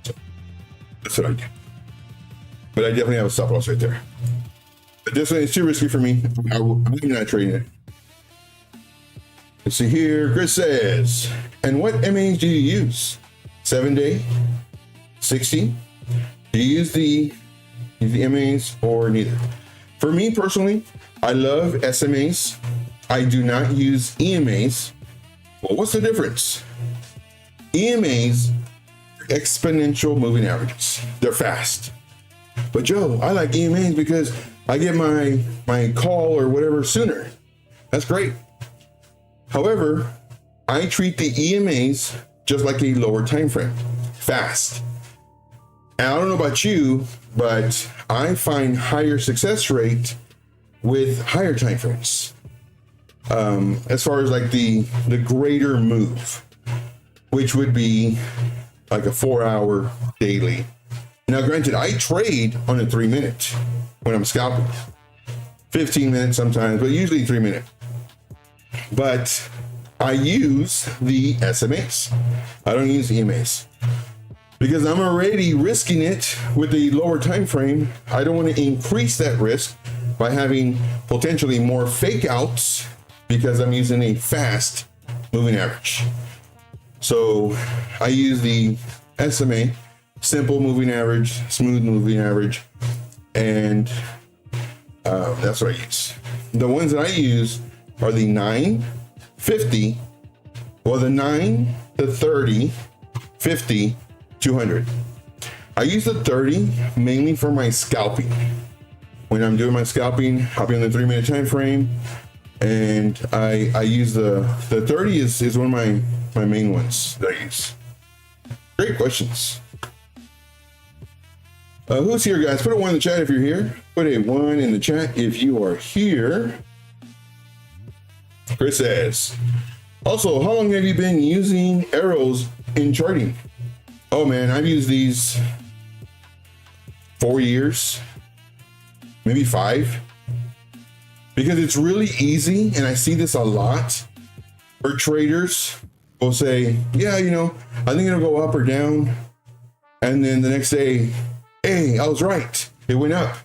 So that's what I do. But I definitely have a stop loss right there. But this one is too risky for me. I'm not trading it. Let's see here. Chris says, and what MAs do you use? 7-day, 60? Do you use the MAs or neither? For me personally, I love SMAs. I do not use EMAs. Well, what's the difference? EMAs are exponential moving averages. They're fast. But Joe, I like EMAs because I get my call or whatever sooner. That's great. However, I treat the EMAs just like a lower time frame, fast. And I don't know about you, but I find higher success rate with higher time frames. As far as like the greater move, which would be like a 4-hour daily. Now, granted, I trade on a 3-minute when I'm scalping, 15 minutes sometimes, but usually 3-minute. But I use the SMAs. I don't use EMAs because I'm already risking it with the lower time frame. I don't want to increase that risk by having potentially more fake outs because I'm using a fast moving average. So I use the SMA, simple moving average, smooth moving average, and that's what I use. The ones that I use are the 9, 50, well, the 9, the 30, 50, 200. I use the 30 mainly for my scalping. When I'm doing my scalping, I'll be on the 3-minute time frame, and I use the 30 is one of my main ones that I use. Great questions. Who's here, guys? Put a 1 in the chat if you're here. Put a 1 in the chat if you are here. Chris says, also, how long have you been using arrows in charting? Oh man, I've used these 4 years, maybe 5. because it's really easy. And I see this a lot where traders will say, yeah, you know, I think it'll go up or down. And then the next day, hey, I was right. It went up.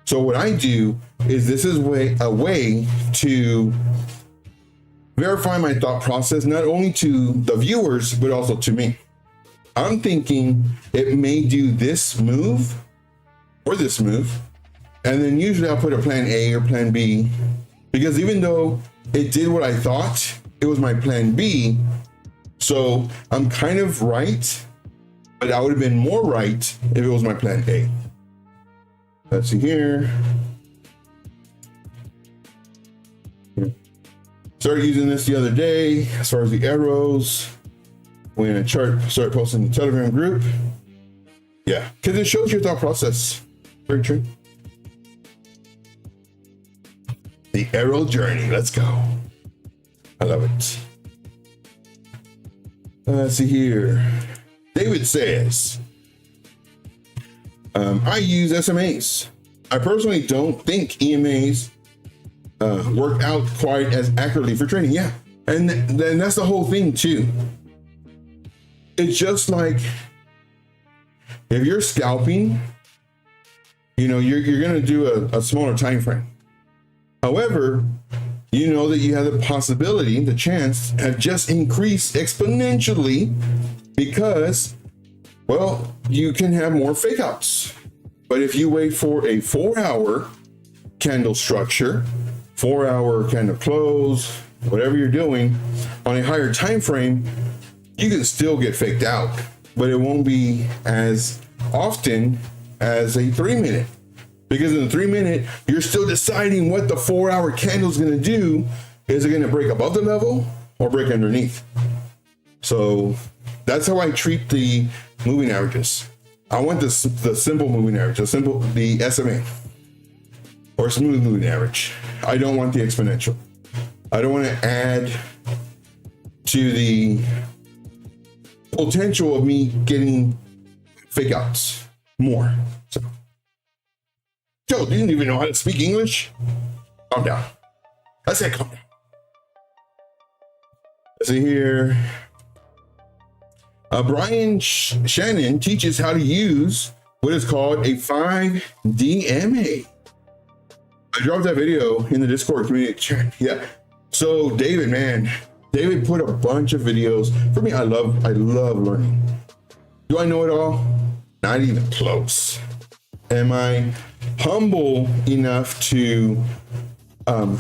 So what I do is this is a way to verify my thought process, not only to the viewers, but also to me. I'm thinking it may do this move or this move. And then usually I'll put a plan A or plan B, because even though it did what I thought, it was my plan B. So I'm kind of right, but I would have been more right if it was my plan A. Let's see here. Started using this the other day as far as the arrows when a chart started posting in the Telegram group. Yeah, because it shows your thought process. Very true. The arrow journey. Let's go. I love it. Let's see here. David says, I use SMAs. I personally don't think EMAs work out quite as accurately for trading. Yeah, and then that's the whole thing too. It's just like if you're scalping, you know, you're going to do a smaller time frame. However, you know that you have the possibility, the chance have just increased exponentially because, well, you can have more fake outs. But if you wait for a 4-hour candle structure, 4-hour candle close, whatever you're doing on a higher time frame, you can still get faked out, but it won't be as often as a 3-minute. Because in the 3-minute, you're still deciding what the 4-hour candle is going to do. Is it going to break above the level or break underneath? So that's how I treat the moving averages. I want the simple moving average, the SMA or smooth moving average. I don't want the exponential. I don't want to add to the potential of me getting fake outs more. So, Joe, you didn't even know how to speak English? Calm down. I said calm down. Let's see here. Brian Shannon teaches how to use what is called a 5DMA. I dropped that video in the Discord community chat. Yeah. So David, man, David put a bunch of videos. For me, I love learning. Do I know it all? Not even close. Am I humble enough to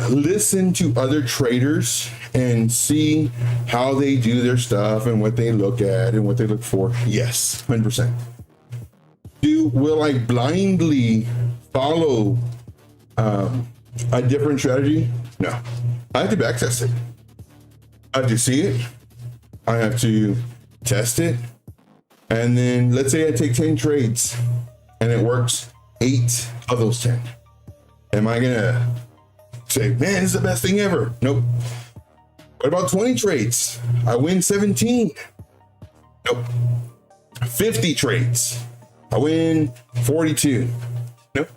listen to other traders and see how they do their stuff and what they look at and what they look for? Yes, 100%. Will I blindly follow a different strategy? No. I have to backtest it. I have to see it. I have to test it. And then let's say I take 10 trades and it works 8 of those 10. Am I gonna say, man, this is the best thing ever? Nope. What about 20 trades? I win 17. Nope. 50 trades. I win 42. Nope.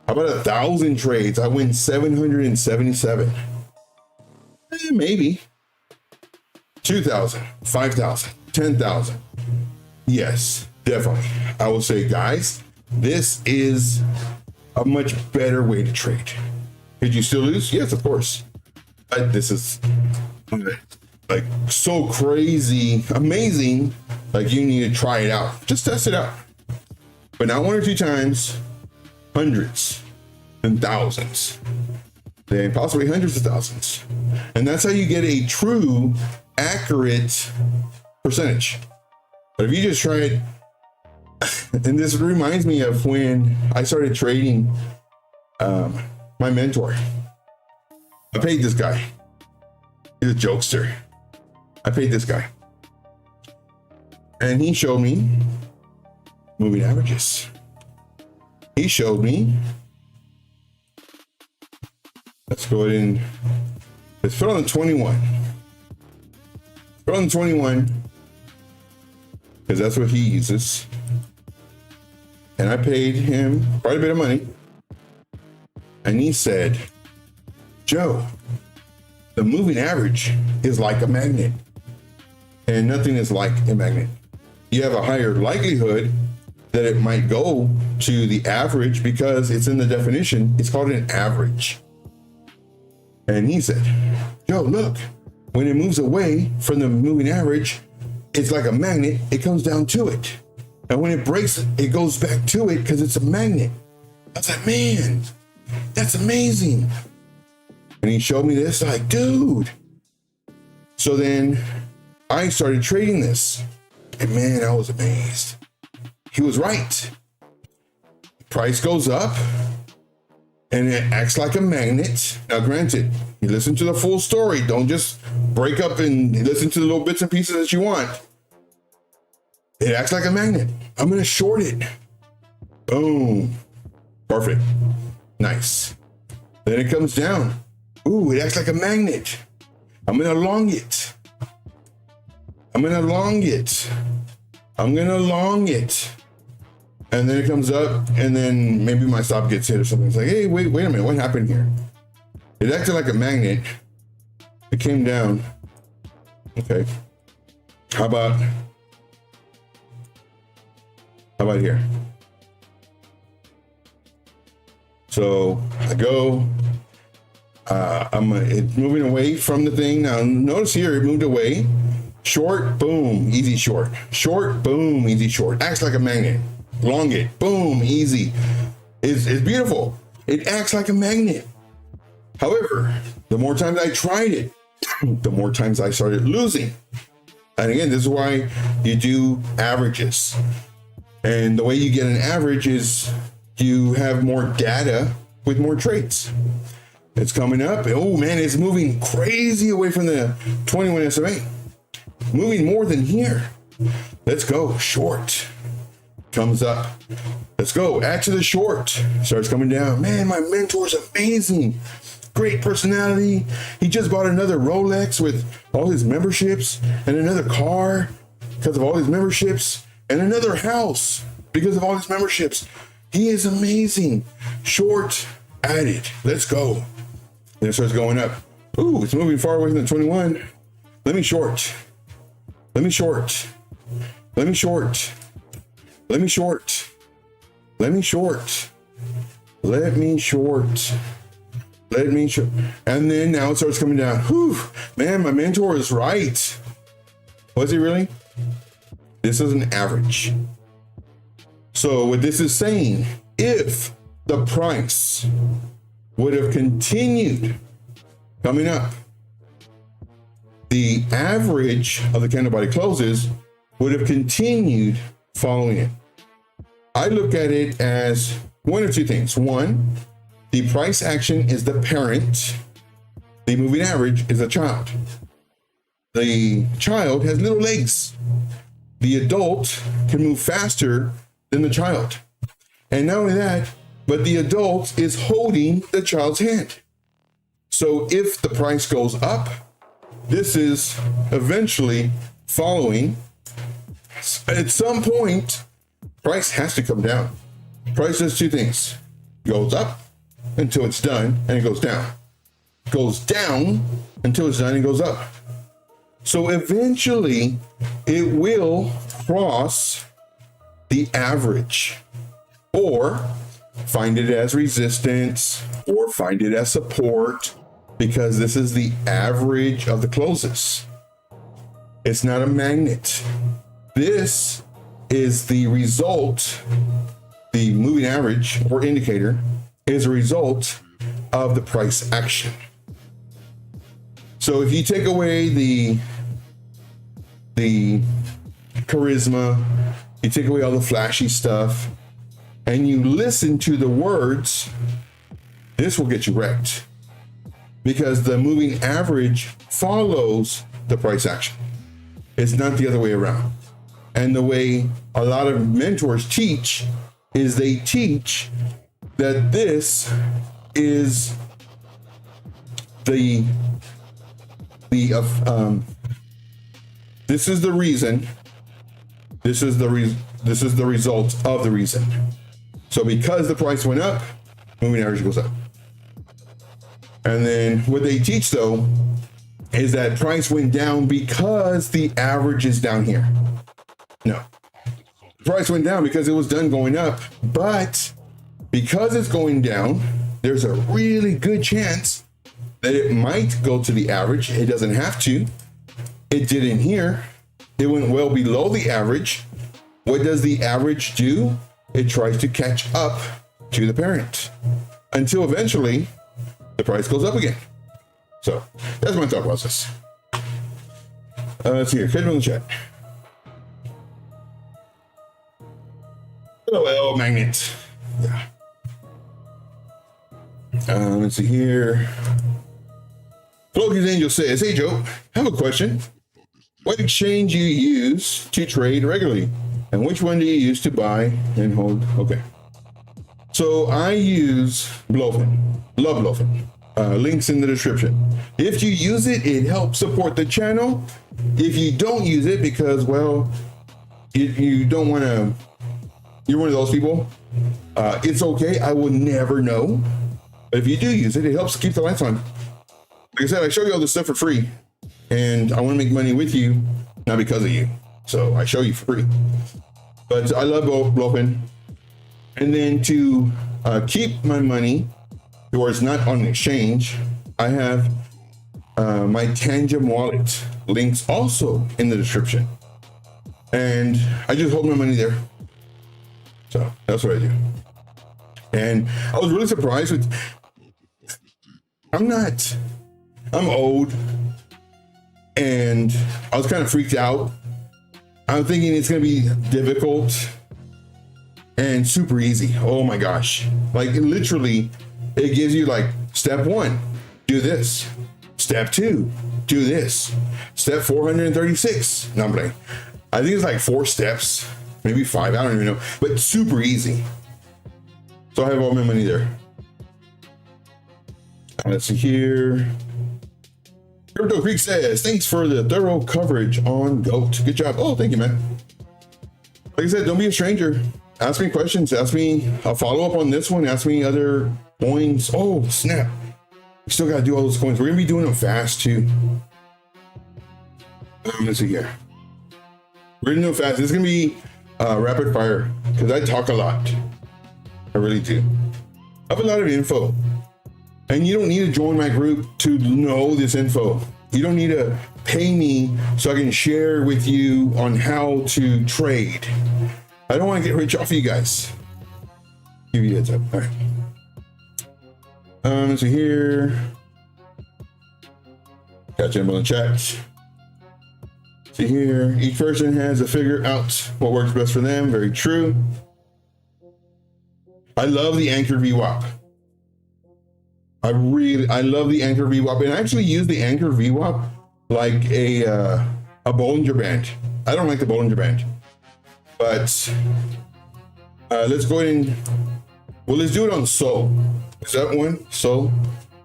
How about 1,000 trades? I win 777. Maybe. 2,000, 5,000, 10,000. Yes, definitely. I will say, guys, this is a much better way to trade. Could you still lose? Yes, of course. But this is like so crazy, amazing. Like you need to try it out. Just test it out. But not 1 or 2 times, hundreds and thousands. Then possibly hundreds of thousands. And that's how you get a true, accurate percentage. But if you just try it, and this reminds me of when I started trading my mentor. I paid this guy. He's a jokester. I paid this guy. And he showed me moving averages. He showed me. Let's go ahead and let's put on the 21. Put on the 21 because that's what he uses. And I paid him quite a bit of money. And he said, Joe, the moving average is like a magnet, and nothing is like a magnet. You have a higher likelihood that it might go to the average because it's in the definition. It's called an average. And he said, Joe, look, when it moves away from the moving average, it's like a magnet. It comes down to it. And when it breaks, it goes back to it because it's a magnet. I was like, man, that's amazing. And he showed me this, like, dude. So then I started trading this. And man, I was amazed. He was right. Price goes up and it acts like a magnet. Now, granted, you listen to the full story. Don't just break up and listen to the little bits and pieces that you want. It acts like a magnet. I'm going to short it. Boom. Perfect. Nice. Then it comes down. Ooh, it acts like a magnet. I'm going to long it. I'm going to long it. I'm going to long it. And then it comes up, and then maybe my stop gets hit or something. It's like, hey, wait a minute. What happened here? It acted like a magnet. It came down. Okay. How about here? So I go, it's moving away from the thing. Now notice here, it moved away. Short, boom, easy short. Short, boom, easy short. Acts like a magnet. Long it, boom, easy. It's beautiful. It acts like a magnet. However, the more times I tried it, the more times I started losing. And again, this is why you do averages. And the way you get an average is you have more data with more trades. It's coming up. Oh man, it's moving crazy away from the 21 SMA. Moving more than here. Let's go. Short. Comes up. Let's go. Add to the short. Starts coming down. Man, my mentor's amazing. Great personality. He just bought another Rolex with all his memberships and another car because of all his memberships and another house because of all his memberships. He is amazing. Short. Added. Let's go. Then it starts going up. Ooh, it's moving far away from the 21. Let me short. Let me short. Let me short. Let me short. Let me short. Let me short. Let me short. And then now it starts coming down. Whew, man, my mentor is right. Was he really? This is an average. So what this is saying, if the price would have continued coming up, the average of the candle body closes would have continued following it. I look at it as one of two things. One, the price action is the parent. The moving average is a child. The child has little legs. The adult can move faster than the child. And not only that, but the adult is holding the child's hand. So if the price goes up, this is eventually following. At some point, price has to come down. Price does two things. Goes up until it's done, and it goes down. Goes down until it's done and goes up. So eventually, it will cross the average, or find it as resistance, or find it as support, because this is the average of the closes. It's not a magnet. This is the result. The moving average or indicator is a result of the price action. So if you take away the charisma, you take away all the flashy stuff, and you listen to the words, this will get you wrecked. Because the moving average follows the price action. It's not the other way around. And the way a lot of mentors teach is they teach that this is this is the reason. This is the result of the reason. So because the price went up, moving average goes up. And then what they teach though is that price went down because the average is down here. No, price went down because it was done going up, but because it's going down, there's a really good chance that it might go to the average. It doesn't have to. It did in here. It went well below the average. What does the average do? It tries to catch up to the parent until eventually the price goes up again. So that's my thought process. Let's see here. Catch me on the chat. LOL magnet. Yeah. Let's see here. Floki's Angel says, "Hey Joe, I have a question. What exchange do you use to trade regularly? And which one do you use to buy and hold?" Okay. So I use Blofin. Love Blofin. Links in the description. If you use it, it helps support the channel. If you don't use it because, well, you don't want to, you're one of those people, it's okay. I will never know. But if you do use it, it helps keep the lights on. Like I said, I show you all this stuff for free. And I want to make money with you, not because of you. So I show you for free. But I love Blofin. And then to keep my money, or it's not on exchange, I have my Tangem wallet links also in the description. And I just hold my money there. So that's what I do. And I was really surprised with, I'm old. And I was kind of freaked out. I'm thinking it's going to be difficult and super easy. Oh my gosh. Like literally, it gives you like step 1, do this. Step 2, do this. Step 436. No, I'm playing. I think it's like 4 steps, maybe 5. I don't even know, but super easy. So I have all my money there. Let's see here. Crypto Creek says, "Thanks for the thorough coverage on GOAT. Good job." Oh, thank you, man. Like I said, don't be a stranger. Ask me questions. Ask me. I'll follow up on this one. Ask me other coins. Oh, snap. We still got to do all those coins. We're going to be doing them fast, too. Let's see here. We're going to do them fast. This is going to be rapid fire because I talk a lot. I really do. I have a lot of info. And you don't need to join my group to know this info. You don't need to pay me so I can share with you on how to trade. I don't want to get rich off of you guys. Give you a heads up. All right. Let's see here. Got you in the chat. See here. Each person has to figure out what works best for them. Very true. I love the Anchor VWAP. I love the Anchor VWAP, and I actually use the Anchor VWAP like a Bollinger Band. I don't like the Bollinger Band, but let's go ahead and, well, let's do it on Sol. Is that one? Sol?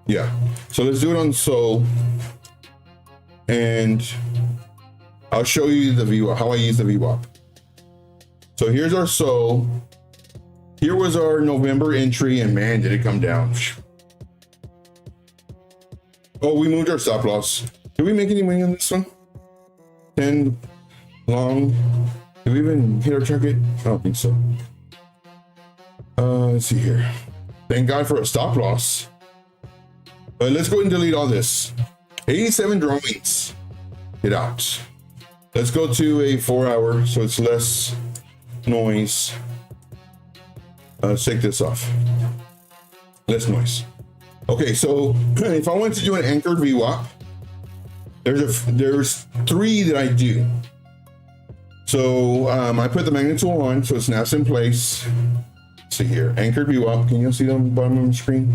Yeah. So let's do it on Sol, and I'll show you the VWAP, how I use the VWAP. So here's our Sol. Here was our November entry, and man, did it come down. Oh, we moved our stop loss. Did we make any money on this one? 10 long. Did we even hit our target? I don't think so. Let's see here. Thank God for a stop loss. But let's go ahead and delete all this. 87 drawings. Get out. Let's go to a 4-hour so it's less noise. Let's take this off. Less noise. Okay, so if I want to do an anchored VWAP, there's 3 that I do. So I put the magnet tool on, so it snaps in place. Let's see here, anchored VWAP. Can you see it on the bottom of the screen?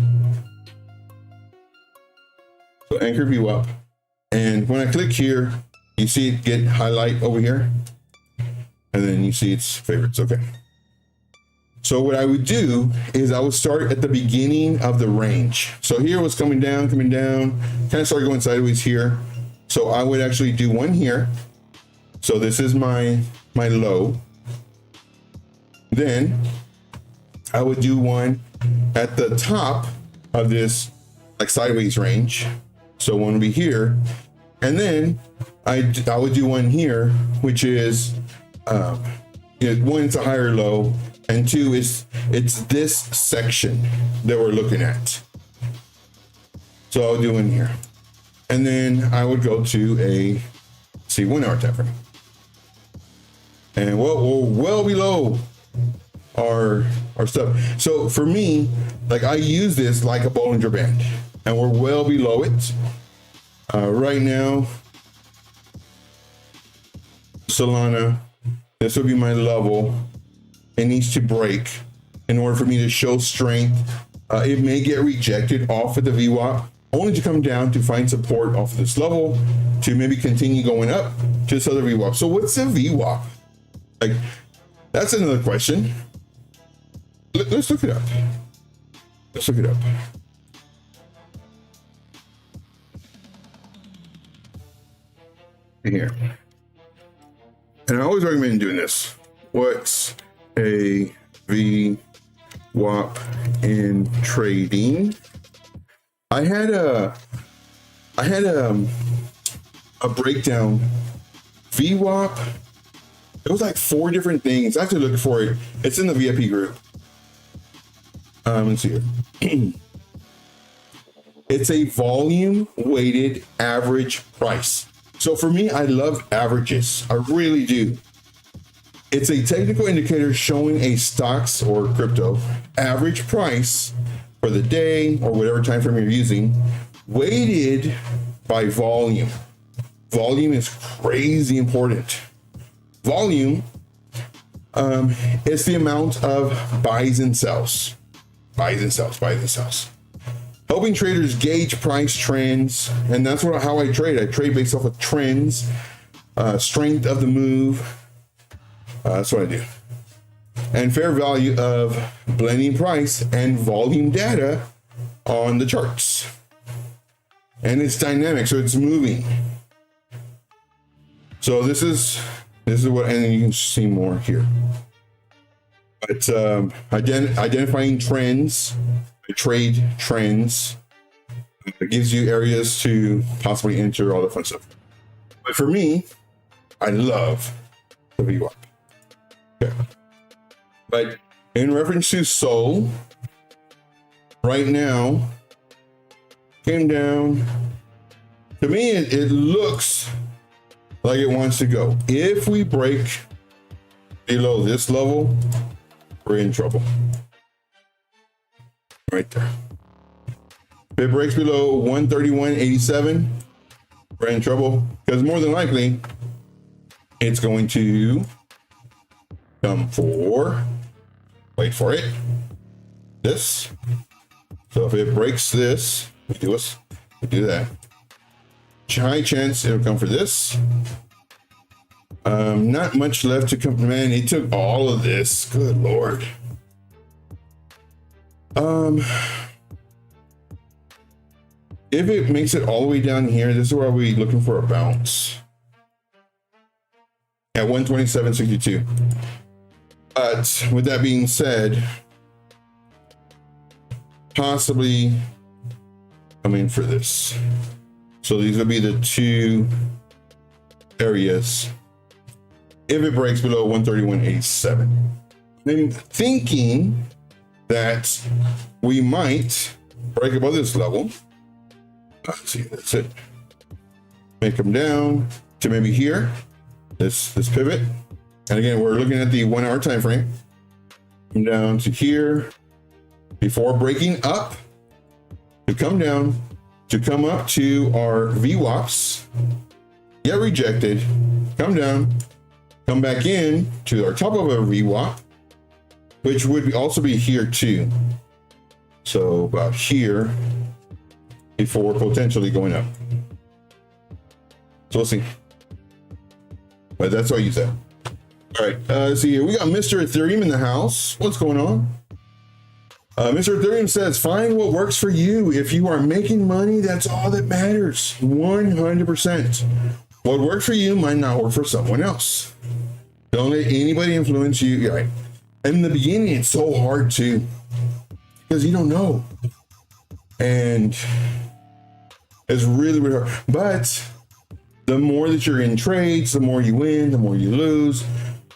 So anchored VWAP, and when I click here, you see it get highlight over here, and then you see its favorites. Okay. So what I would do is I would start at the beginning of the range. So here was coming down, kind of started going sideways here. So I would actually do one here. So this is my low. Then I would do one at the top of this like sideways range. So one will be here, and then I would do one here, which is one, it's a higher low, and two is it's this section that we're looking at. So I'll do one here, and then I would go to a 1 hour time frame, and we're well below our stuff. So for me, like I use this like a Bollinger Band, and we're well below it right now. Solana, this would be my level. It needs to break in order for me to show strength. It may get rejected off of the VWAP, only to come down to find support off of this level to maybe continue going up to this other VWAP. So what's a VWAP? Like, that's another question. Let's look it up. Let's look it up. Here. And I always recommend doing this. What's a VWAP in trading? I had a breakdown. VWAP. It was like 4 different things. I have to look for it. It's in the VIP group. Let's see here. It's a volume weighted average price. So for me, I love averages. I really do. It's a technical indicator showing a stocks or crypto average price for the day or whatever time frame you're using, weighted by volume. Volume is crazy important. Volume is the amount of buys and sells. Buys and sells, buys and sells. Helping traders gauge price trends, and that's how I trade. I trade based off of trends, strength of the move. That's what I do. And fair value of blending price and volume data on the charts. And it's dynamic, so it's moving. So this is what, and then you can see more here. But identifying trends. Trade trends. It gives you areas to possibly enter, all the fun stuff. But for me, I love the VWAP. Okay. But in reference to Sol, right now, came down. To me, it looks like it wants to go. If we break below this level, we're in trouble. Right there. If it breaks below 131.87, we're in trouble, because more than likely it's going to come for, wait for it, this. So if it breaks this, we do that. High chance it'll come for this. Not much left to come. Man, it took all of this. Good Lord. If it makes it all the way down here, this is where we're looking for a bounce at 127.62. But with that being said, possibly coming for this. So these will be the 2 areas. If it breaks below 131.87, I'm thinking that we might break above this level. Let's see, that's it. May come down to maybe here, this pivot. And again, we're looking at the 1 hour time frame. Come down to here before breaking up, to come down, to come up to our VWAPs, get rejected, come down, come back in to our top of our VWAP, which would also be here too. So about here before potentially going up. So we'll see. But that's why I use that. All right, let's see here. We got Mr. Ethereum in the house. What's going on? Mr. Ethereum says, find what works for you. If you are making money, that's all that matters. 100%. What works for you might not work for someone else. Don't let anybody influence you. Right. And in the beginning, it's so hard too, because you don't know. And it's really, really hard. But the more that you're in trades, the more you win, the more you lose,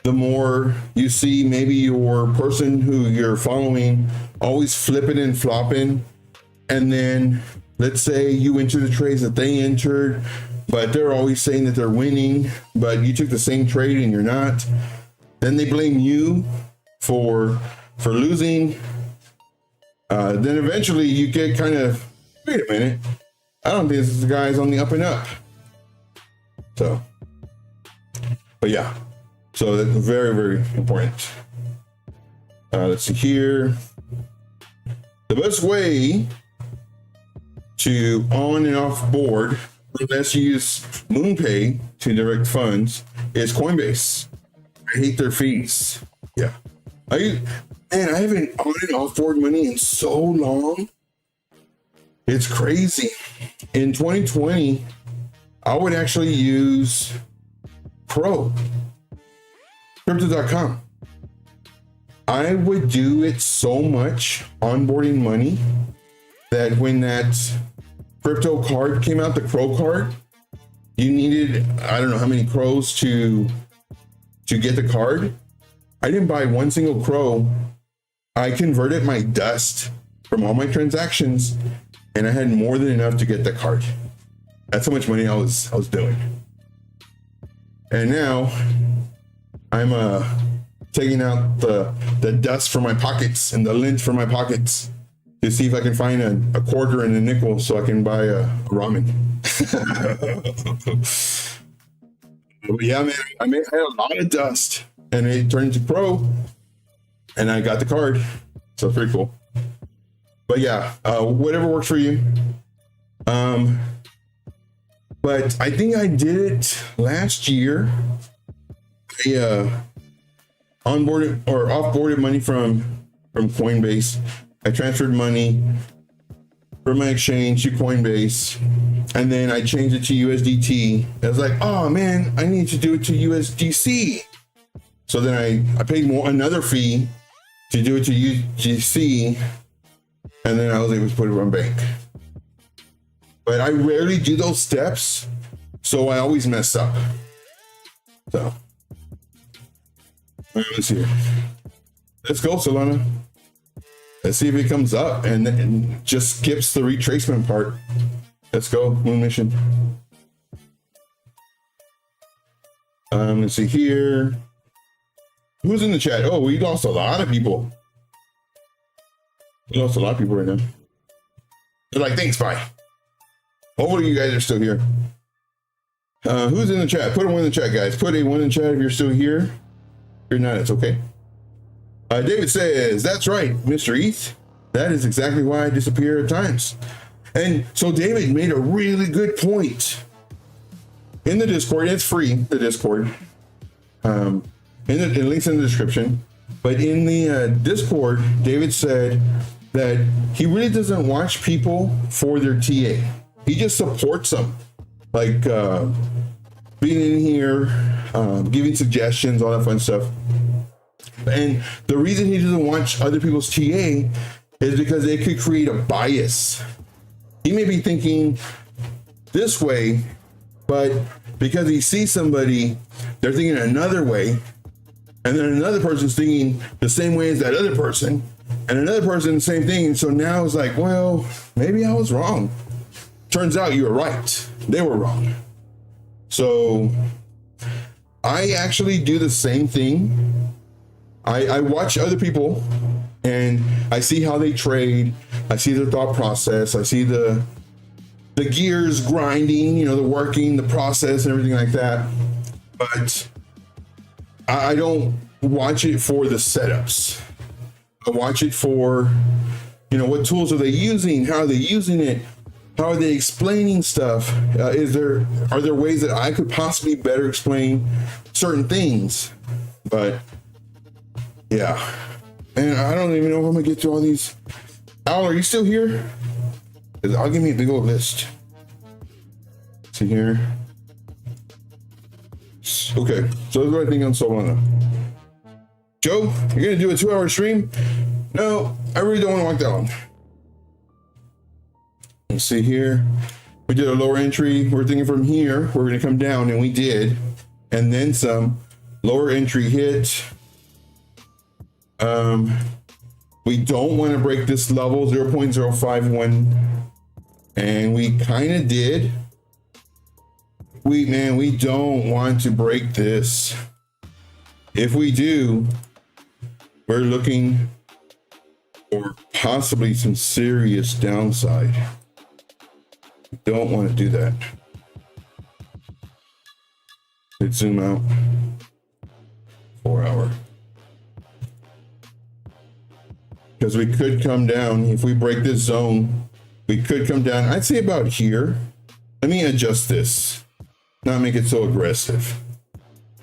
the more you see maybe your person who you're following always flipping and flopping. And then let's say you enter the trades that they entered, but they're always saying that they're winning, but you took the same trade and you're not. Then they blame you for losing. Then eventually you get kind of, wait a minute, I don't think this guy's on the up and up. So, but yeah, so that's very, very important. Let's see here. The best way to on and off board, unless you use MoonPay to direct funds, is Coinbase. I hate their fees. Yeah. I haven't on and off board money in so long. It's crazy. In 2020, I would actually use Crypto.com. I would do it so much onboarding money that when that crypto card came out, the Crow card, you needed, I don't know how many crows to get the card. I didn't buy one single crow. I converted my dust from all my transactions, and I had more than enough to get the card. That's how much money I was doing. And now I'm taking out the dust from my pockets and the lint from my pockets to see if I can find a quarter and a nickel so I can buy a ramen. But yeah, man, I had a lot of dust and it turned into Pro and I got the card. So pretty cool. But yeah, whatever works for you. But I think I did it last year. I onboarded or offboarded money from Coinbase. I transferred money from my exchange to Coinbase, and then I changed it to USDT. I was like, oh man, I need to do it to USDC. So then I paid another fee to do it to UGC, and then I was able to put it on bank. But I rarely do those steps, so I always mess up. So, all right, let's see here. Let's go, Solana. Let's see if it comes up and then just skips the retracement part. Let's go, Moon Mission. Let's see here. Who's in the chat? Oh, we lost a lot of people. We lost a lot of people right now. They're like, thanks, bye. Hopefully you guys are still here. Who's in the chat? Put a 1 in the chat, guys. Put a 1 in the chat if you're still here. If you're not, it's okay. David says, that's right, Mr. ETH. That is exactly why I disappear at times. And so David made a really good point. In the Discord, it's free, the Discord. The link's in the description. But in the Discord, David said that he really doesn't watch people for their TA. He just supports them. Like being in here, giving suggestions, all that fun stuff. And the reason he doesn't watch other people's TA is because they could create a bias. He may be thinking this way, but because he sees somebody, they're thinking another way, and then another person's thinking the same way as that other person, and another person the same thing. And so now it's like, well, maybe I was wrong. Turns out you were right. They were wrong. So I actually do the same thing. I watch other people and I see how they trade. I see their thought process. I see the gears grinding, you know, the working, the process and everything like that. But I don't watch it for the setups. I watch it for, you know, what tools are they using? How are they using it? How are they explaining stuff? Are there ways that I could possibly better explain certain things? But yeah, and I don't even know if I'm gonna get to all these. Al, are you still here? I'll give me a big old list. See here. Okay, so this is what I think on Solana. Joe, you're gonna do a 2-hour stream? No, I really don't want to walk that long. You see here, we did a lower entry. We're thinking from here, we're going to come down, and we did. And then some lower entry hit. We don't want to break this level, 0.051. And we kind of did. We don't want to break this. If we do, we're looking for possibly some serious downside. We don't want to do that. Let's zoom out. 4 hour. Because we could come down, if we break this zone, we could come down, I'd say about here. Let me adjust this, not make it so aggressive.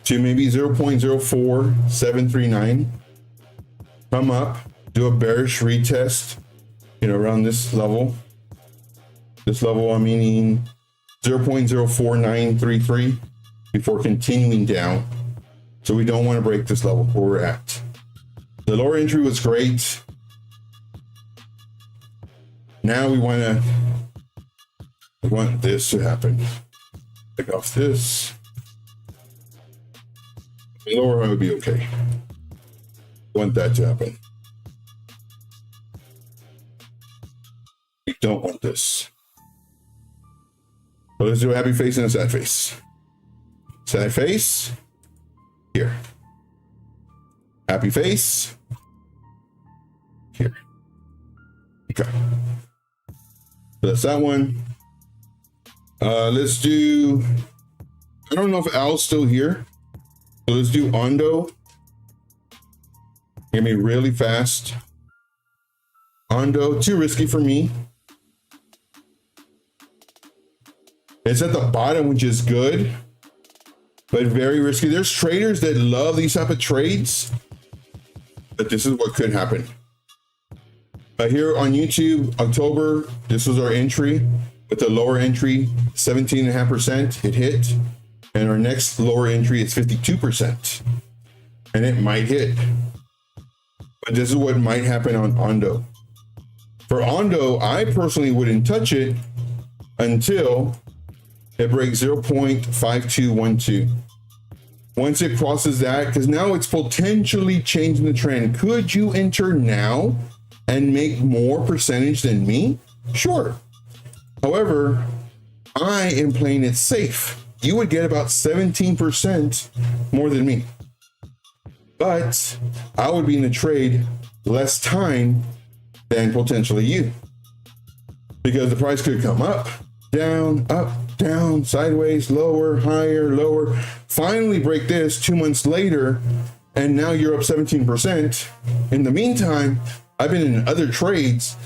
To maybe 0.04739. Come up, do a bearish retest, around this level. This level, I'm meaning 0.04933 before continuing down. So we don't want to break this level where we're at. The lower entry was great. Now we want this to happen. Take off this. The lower one would be okay. Want that to happen. We don't want this. So let's do a happy face and a sad face. Sad face. Here. Happy face. Here. Okay. So that's that one. Let's do, I don't know if Al's still here. So let's do Ondo. Give me really fast. Ondo, too risky for me. It's at the bottom, which is good, but very risky. There's traders that love these type of trades, but this is what could happen. Here on YouTube, October, this was our entry with the lower entry, 17.5%, it hit. And our next lower entry is 52%. And it might hit. But this is what might happen on Ondo. For Ondo, I personally wouldn't touch it until it breaks 0.5212. Once it crosses that, because now it's potentially changing the trend. Could you enter now and make more percentage than me? Sure. However, I am playing it safe. You would get about 17% more than me. But I would be in the trade less time than potentially you. Because the price could come up, down, sideways, lower, higher, lower. Finally break this 2 months later, and now you're up 17%. In the meantime, I've been in other trades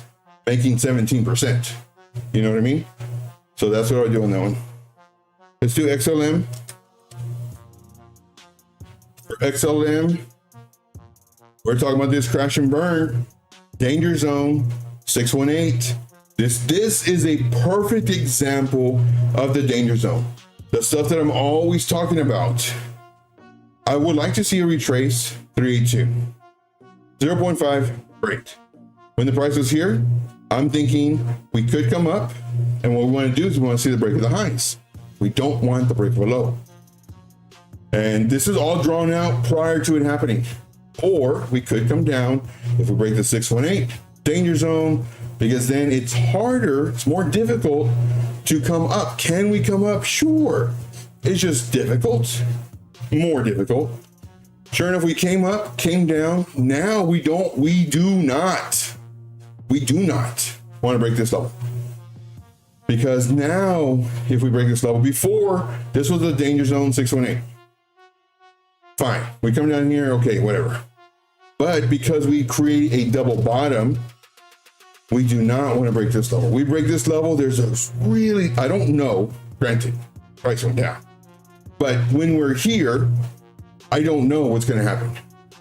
making 17%. You know what I mean? So that's what I do on that one. Let's do XLM. For XLM, we're talking about this crash and burn. Danger zone, 618. This is a perfect example of the danger zone. The stuff that I'm always talking about. I would like to see a retrace, 382. 0.5, great. When the price was here, I'm thinking we could come up, and what we want to do is we want to see the break of the highs. We don't want the break of a low. And this is all drawn out prior to it happening. Or we could come down if we break the 618 danger zone, because then it's harder, it's more difficult to come up. Can we come up? Sure. It's just difficult, more difficult. Sure enough, we came up, came down. Now we do not want to break this level. Because now, if we break this level, before, this was the danger zone 618. Fine, we come down here, okay, whatever. But because we create a double bottom, we do not want to break this level. We break this level, there's a really, I don't know, granted, price went down. But when we're here, I don't know what's going to happen.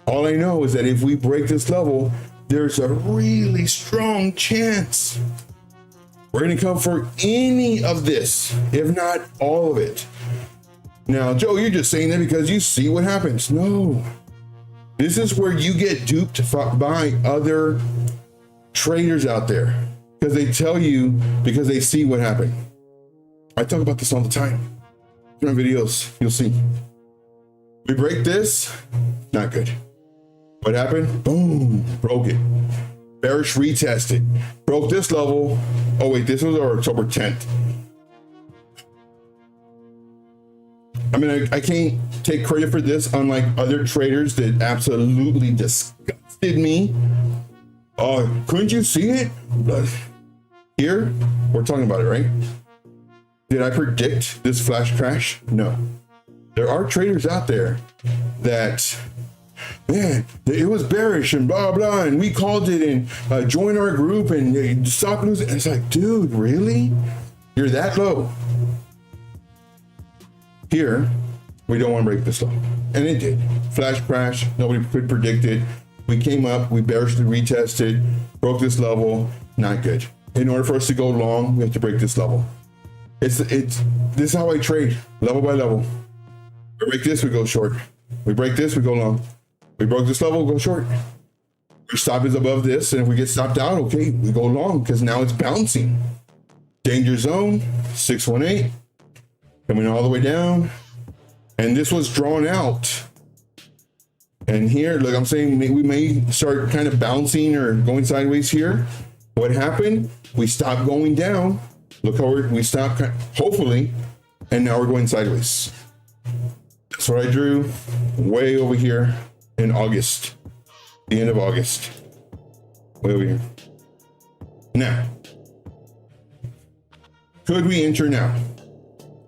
All I know is that if we break this level, there's a really strong chance we're going to come for any of this, if not all of it. Now, Joe, you're just saying that because you see what happens. No, this is where you get duped by other traders out there. because they tell you, because they see what happened. I talk about this all the time. In my videos, you'll see. We break this, not good. What happened? Boom, broke it. Bearish retested, broke this level. Oh wait, this was our October 10th. I mean, I can't take credit for this, unlike other traders that absolutely disgusted me. Oh, couldn't you see it? But here, we're talking about it, right? Did I predict this flash crash? No. There are traders out there that, man, it was bearish and blah, blah, and we called it and join our group and stop losing. It's like, dude, really? You're that low. Here, we don't want to break this low. And it did. Flash crash, nobody could predict it. We came up, we bearishly retested, broke this level, not good. In order for us to go long, we have to break this level. This is how I trade, level by level. We break this, we go short. We break this, we go long. We broke this level, we go short. Our stop is above this, and if we get stopped out, okay, we go long, because now it's bouncing. Danger zone, 618. Coming all the way down, and this was drawn out. And here, look, I'm saying we may start kind of bouncing or going sideways here. What happened? We stopped going down. Look how we stopped, hopefully, and now we're going sideways. That's what I drew way over here in August, the end of August, way over here. Now, could we enter now?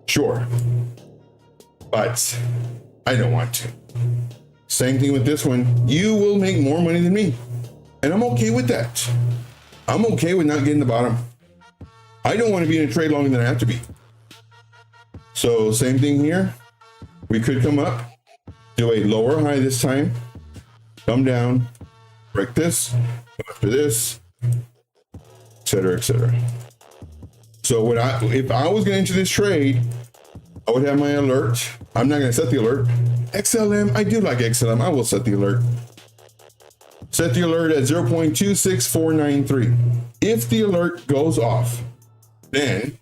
Sure, but I don't want to. Same thing with this one. You will make more money than me, and I'm okay with that. I'm okay with not getting the bottom. I don't want to be in a trade longer than I have to be. So same thing here. We could come up, do a lower high this time, come down, break this, go after this, etc., etc. So if I was going to enter this trade, I would have my alert. I'm not going to set the alert. XLM, I do like XLM. I will set the alert. Set the alert at 0.26493. If the alert goes off, then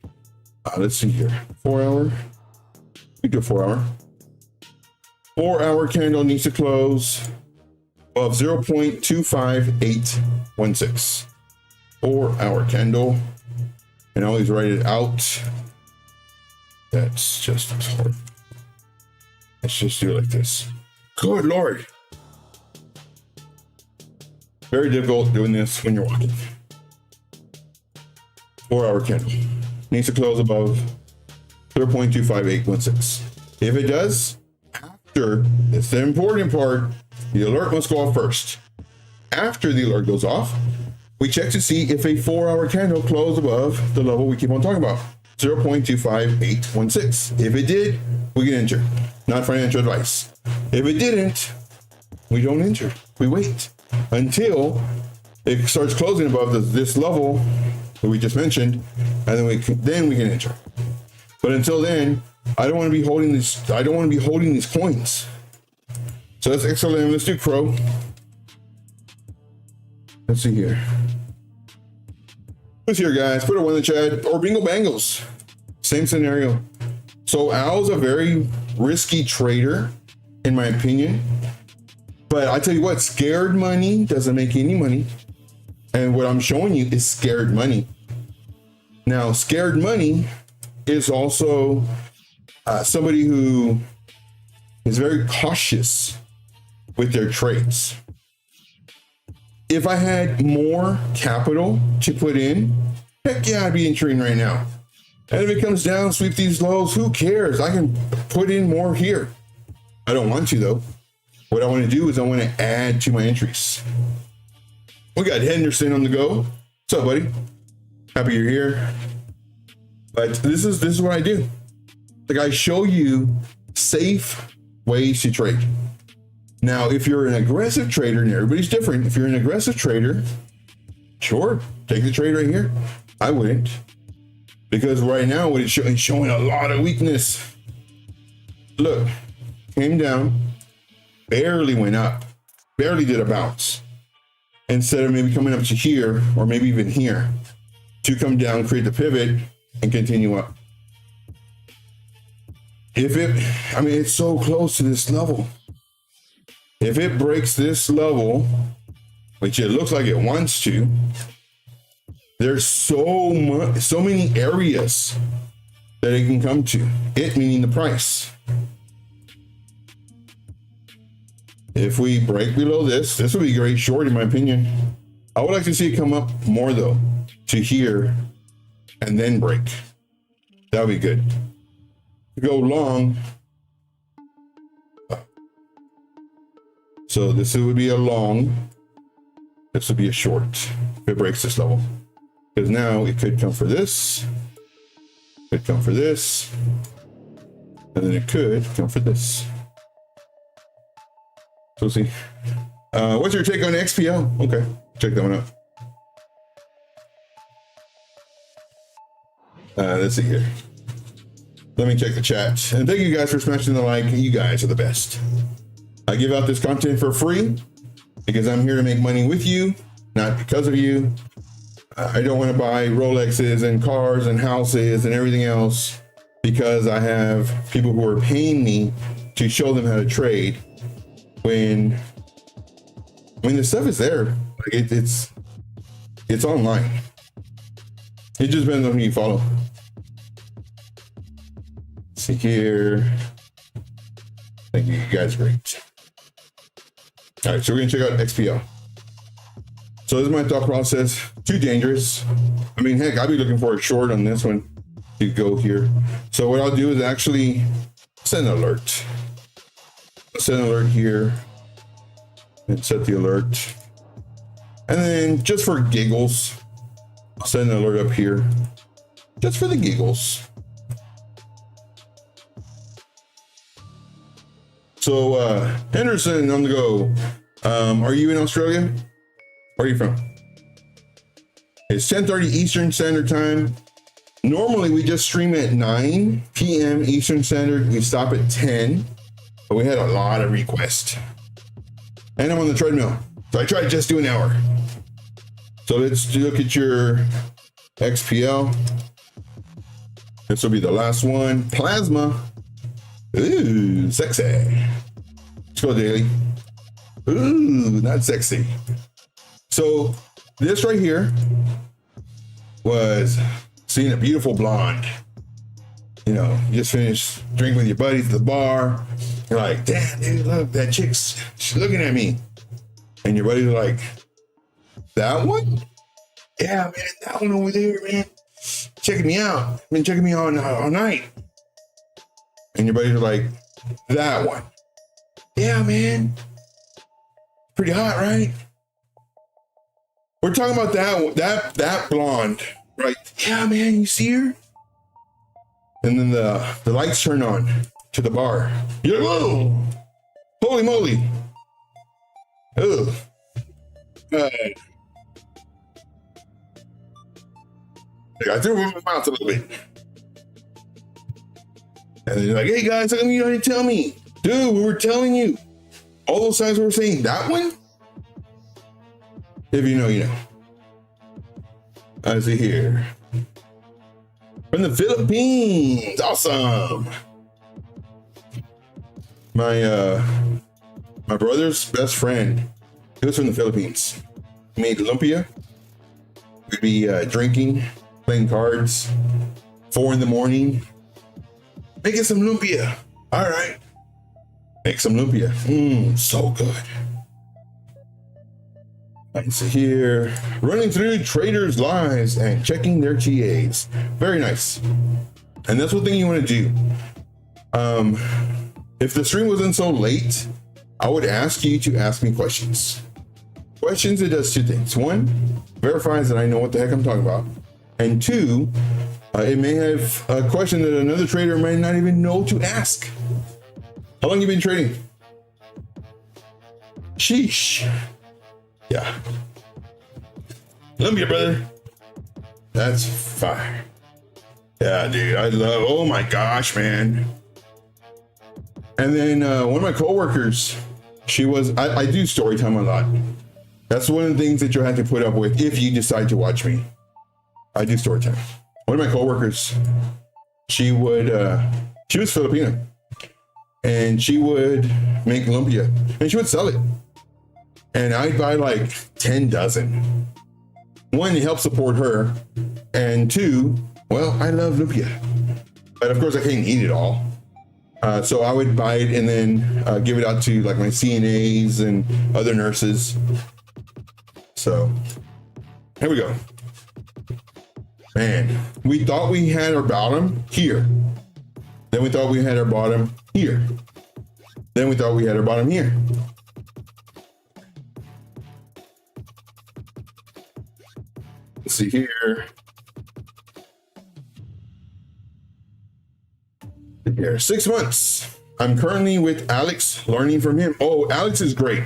let's see here. 4 hour. We do 4 hour. 4 hour candle needs to close above 0.25816. 4 hour candle. And I always write it out. That's just hard. Let's just do it like this. Good Lord. Very difficult doing this when you're walking. 4 hour candle. Needs to close above 0.25816. If it does, after, it's the important part, the alert must go off first. After the alert goes off, we check to see if a 4 hour candle closed above the level we keep on talking about, 0.25816. If it did, we can enter. Not financial advice. If it didn't, we don't enter. We wait until it starts closing above this level that we just mentioned, and then we can enter. But until then, I don't want to be holding this. I don't want to be holding these coins. So that's XLM. Let's do Crow. Let's see here. Who's here, guys? Put a one in the chat, or Bingo Bangles. Same scenario. So Al's a very risky trader, in my opinion. But I tell you what, scared money doesn't make any money. And what I'm showing you is scared money. Now, scared money is also somebody who is very cautious with their trades. If I had more capital to put in, heck yeah, I'd be entering right now. And if it comes down, sweep these lows, who cares? I can put in more here. I don't want to, though. What I want to do is I want to add to my entries. We got Henderson on the go. What's up, buddy? Happy you're here. But this is what I do. Like, I show you safe ways to trade. Now, if you're an aggressive trader, and everybody's different, if you're an aggressive trader, sure, take the trade right here. I wouldn't. Because right now, what it's showing a lot of weakness. Look, came down, barely went up, barely did a bounce. Instead of maybe coming up to here, or maybe even here. to come down, create the pivot, and continue up. If it, I mean, it's so close to this level. If it breaks this level, which it looks like it wants to, there's so many areas that it can come to. It meaning the price. If we break below this, this would be a great short in my opinion. I would like to see it come up more though, to here, and then break. That would be good. To go long. So this would be a long. This would be a short if it breaks this level. Because now it could come for this. Could come for this. And then it could come for this. So we'll see. What's your take on XPO? Okay, check that one out. Let's see here. Let me check the chat. And thank you guys for smashing the like. You guys are the best. I give out this content for free because I'm here to make money with you, not because of you. I don't want to buy Rolexes and cars and houses and everything else because I have people who are paying me to show them how to trade when the stuff is there. Like it's online. It just depends on who you follow. Let's see here. Thank you, you guys are great. All right, so we're gonna check out XPO. So this is my thought process. Too dangerous. I mean, heck, I'll be looking for a short on this one to go here. So what I'll do is actually send an alert. Set an alert here and set the alert. And then just for giggles, I'll send an alert up here. Just for the giggles. So Henderson on the go. Are you in Australia? Where are you from? It's 10:30 Eastern Standard Time. Normally we just stream at 9 p.m. Eastern Standard. We stop at 10, but we had a lot of requests. And I'm on the treadmill, so I tried just do an hour. So let's look at your XPL. This will be the last one. Plasma. Ooh, sexy. Let's go daily. Ooh, not sexy. So this right here was seeing a beautiful blonde. You know, you just finished drinking with your buddies at the bar. You're like, damn, dude, look, that chick's, she's looking at me. And your buddies are like, that one? Yeah, man, that one over there, man. Checking me out. Been checking me out all night. And your buddies are like, that one. Yeah, man. Pretty hot, right? We're talking about that blonde, right? Yeah, man, you see her? And then the lights turn on to the bar. You're like, whoa, holy moly. Ugh. I threw it in my mouth a little bit. And then you're like, hey guys, how come you didn't tell me? Dude, we were telling you. All those times we were saying that one? If you know, you know. I see here. From the Philippines. Awesome. My brother's best friend, he was from the Philippines. He made lumpia. We'd be drinking, playing cards, 4 a.m, making some lumpia. All right. Make some lumpia. So good. I see here, running through traders' lives and checking their TAs. Very nice. And that's one thing you want to do. If the stream wasn't so late, I would ask you to ask me questions. Questions, it does 2 things. 1, verifies that I know what the heck I'm talking about. And 2, it may have a question that another trader might not even know to ask. How long you been trading? Sheesh. Yeah. Love you, brother. That's fire. Yeah, dude. I love, oh my gosh, man. And then one of my coworkers, she was, I do story time a lot. That's one of the things that you'll have to put up with if you decide to watch me. I do story time. One of my coworkers, she was Filipino, and she would make lumpia and she would sell it. And I'd buy like 10 dozen. One, it helps support her. And two, well, I love lumpia. But of course I can't eat it all. So I would buy it and then give it out to like my CNAs and other nurses. So here we go. Man, we thought we had our bottom here. Then we thought we had our bottom here. Then we thought we had our bottom here. Let's see here. Here, 6 months. I'm currently with Alex, learning from him. Oh, Alex is great.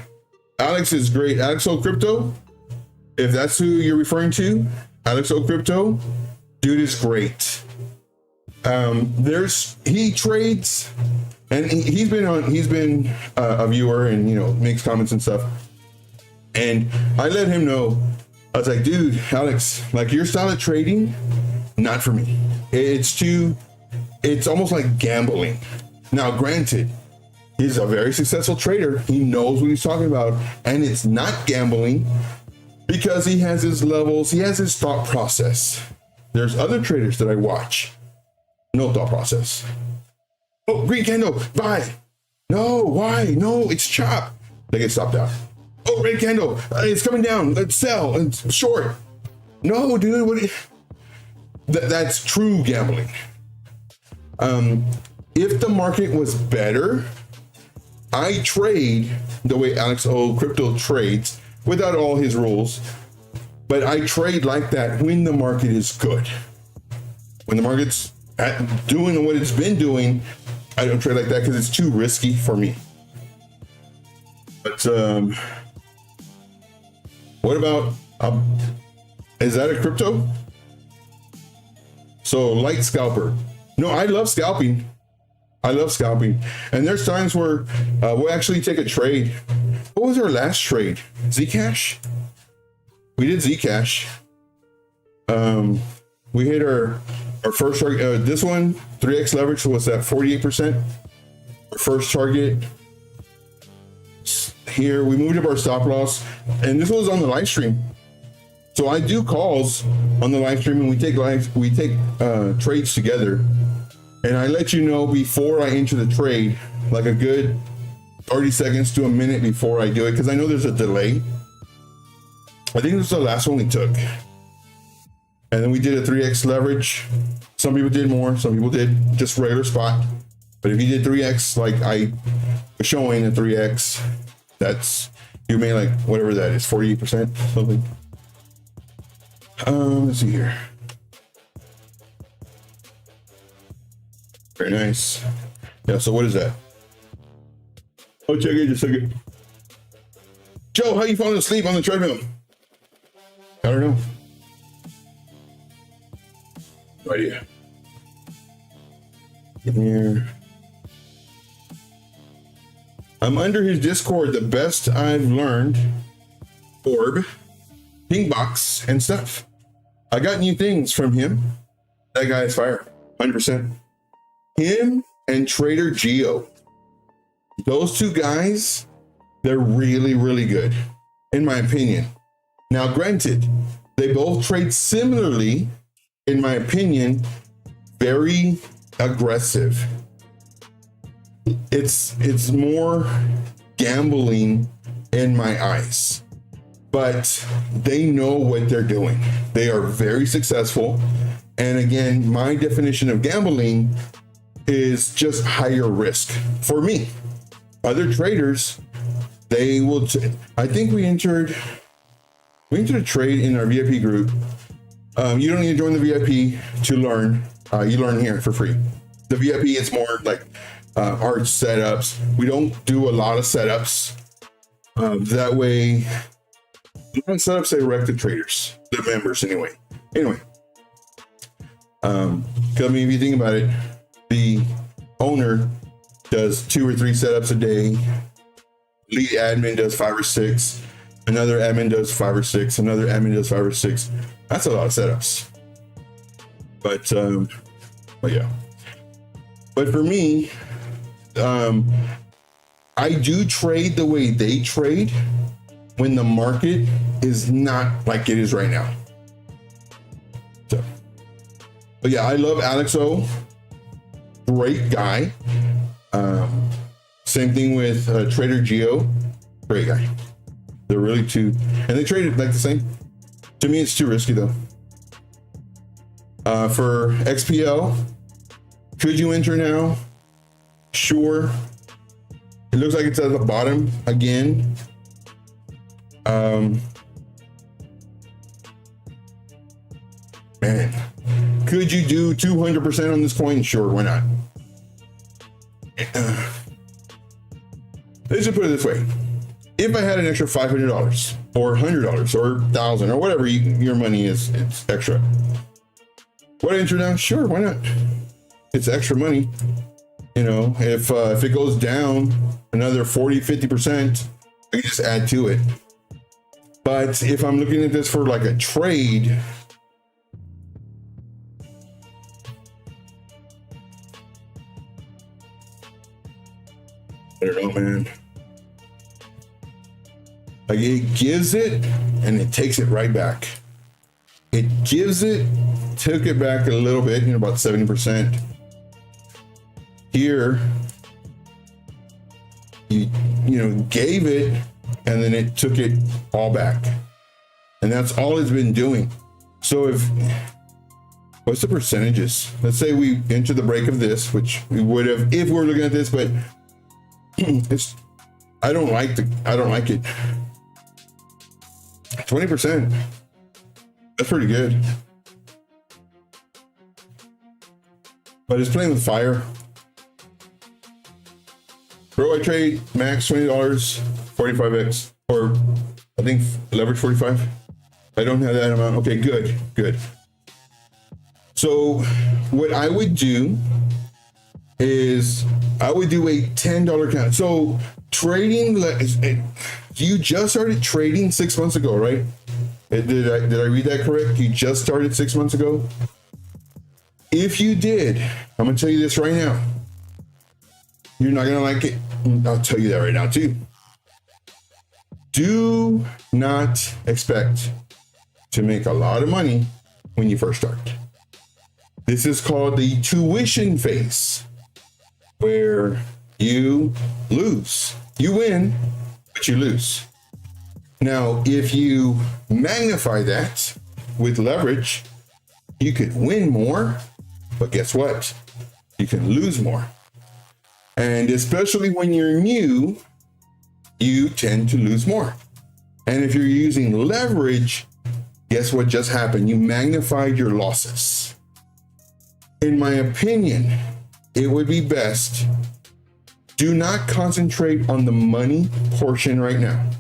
Alex is great. Alex O Crypto, if that's who you're referring to, Alex O Crypto, dude is great. He trades, and he's been a viewer and, you know, makes comments and stuff. And I let him know, I was like, dude, Alex, like your style of trading, not for me. It's almost like gambling. Now, granted, he's a very successful trader. He knows what he's talking about, and it's not gambling because he has his levels. He has his thought process. There's other traders that I watch. No thought process. Oh, green candle, buy. No, why? No, it's chop. They get stopped out. Oh, red candle, it's coming down. Let's sell. It's short. No, dude, that's true gambling. If the market was better, I trade the way Alex O Crypto trades without all his rules, but I trade like that when the market is good. When the market's doing what it's been doing, I don't trade like that because it's too risky for me. But what about, is that a crypto? So light scalper. No, I love scalping. I love scalping. And there's times where we'll actually take a trade. What was our last trade? Zcash? We did Zcash. We hit our first target. This one, 3x leverage, was at 48%. Our first target. Here, we moved up our stop loss. And this was on the live stream. So I do calls on the live stream, and we take trades together. And I let you know before I enter the trade, like a good 30 seconds to a minute before I do it, because I know there's a delay. I think this was the last one we took. And then we did a 3x leverage. Some people did more, some people did just regular spot. But if you did 3x, like I was showing a 3x, that's, you made like whatever that is, 48% something. Let's see here. Very nice. Yeah, so what is that? Oh, check it just a second. Joe, how you falling asleep on the treadmill? I don't know. No idea. In here. I'm under his Discord, the best I've learned. Orb, ping box, and stuff. I got new things from him. That guy is fire, 100%. Him and Trader Geo. Those two guys, they're really, really good, in my opinion. Now, granted, they both trade similarly, in my opinion, very aggressive. It's more gambling in my eyes, but they know what they're doing. They are very successful. And again, my definition of gambling is just higher risk for me. Other traders, they will, I think we entered a trade in our VIP group. You don't need to join the VIP to learn. You learn here for free. The VIP is more like our setups. We don't do a lot of setups. That way, setups direct to traders, the members anyway. Anyway, I mean, if you think about it, the owner does 2 or 3 setups a day. Lead admin does 5 or 6. Another admin does 5 or 6. Another admin does 5 or 6. That's a lot of setups. But yeah. But for me, I do trade the way they trade when the market is not like it is right now. So, but yeah, I love Alex O. Great guy. Same thing with Trader Geo. Great guy. They're really two, and they traded like the same. To me, it's too risky though. For XPL, could you enter now? Sure. It looks like it's at the bottom again. Man, could you do 200% on this coin? Sure, why not? Let's just put it this way. If I had an extra $500 or $100 or $1,000 or whatever your money is, it's extra. Would I enter now? Sure, why not? It's extra money. You know, if it goes down another 40, 50%, I can just add to it. But if I'm looking at this for like a trade, I don't know, man. Like it gives it and it takes it right back. It gives it, took it back a little bit, you know, about 70%. Here, you know, gave it and then it took it all back. And that's all it's been doing. So what's the percentages? Let's say we enter the break of this, which we would have if we were looking at this, but I don't like it. 20%. That's pretty good. But it's playing with fire. Bro, I trade max $20, 45x, or I think leverage 45. I don't have that amount. Okay, good. So what I would do is I would do a $10 count. So trading, you just started trading 6 months ago, right? Did I read that correct? You just started 6 months ago? If you did, I'm gonna tell you this right now. You're not gonna like it. I'll tell you that right now too. Do not expect to make a lot of money when you first start. This is called the tuition phase, where you lose. You win, but you lose. Now, if you magnify that with leverage, you could win more, but guess what? You can lose more. And especially when you're new, you tend to lose more. And if you're using leverage, guess what just happened? You magnified your losses. In my opinion, it would be best, do not concentrate on the money portion right now.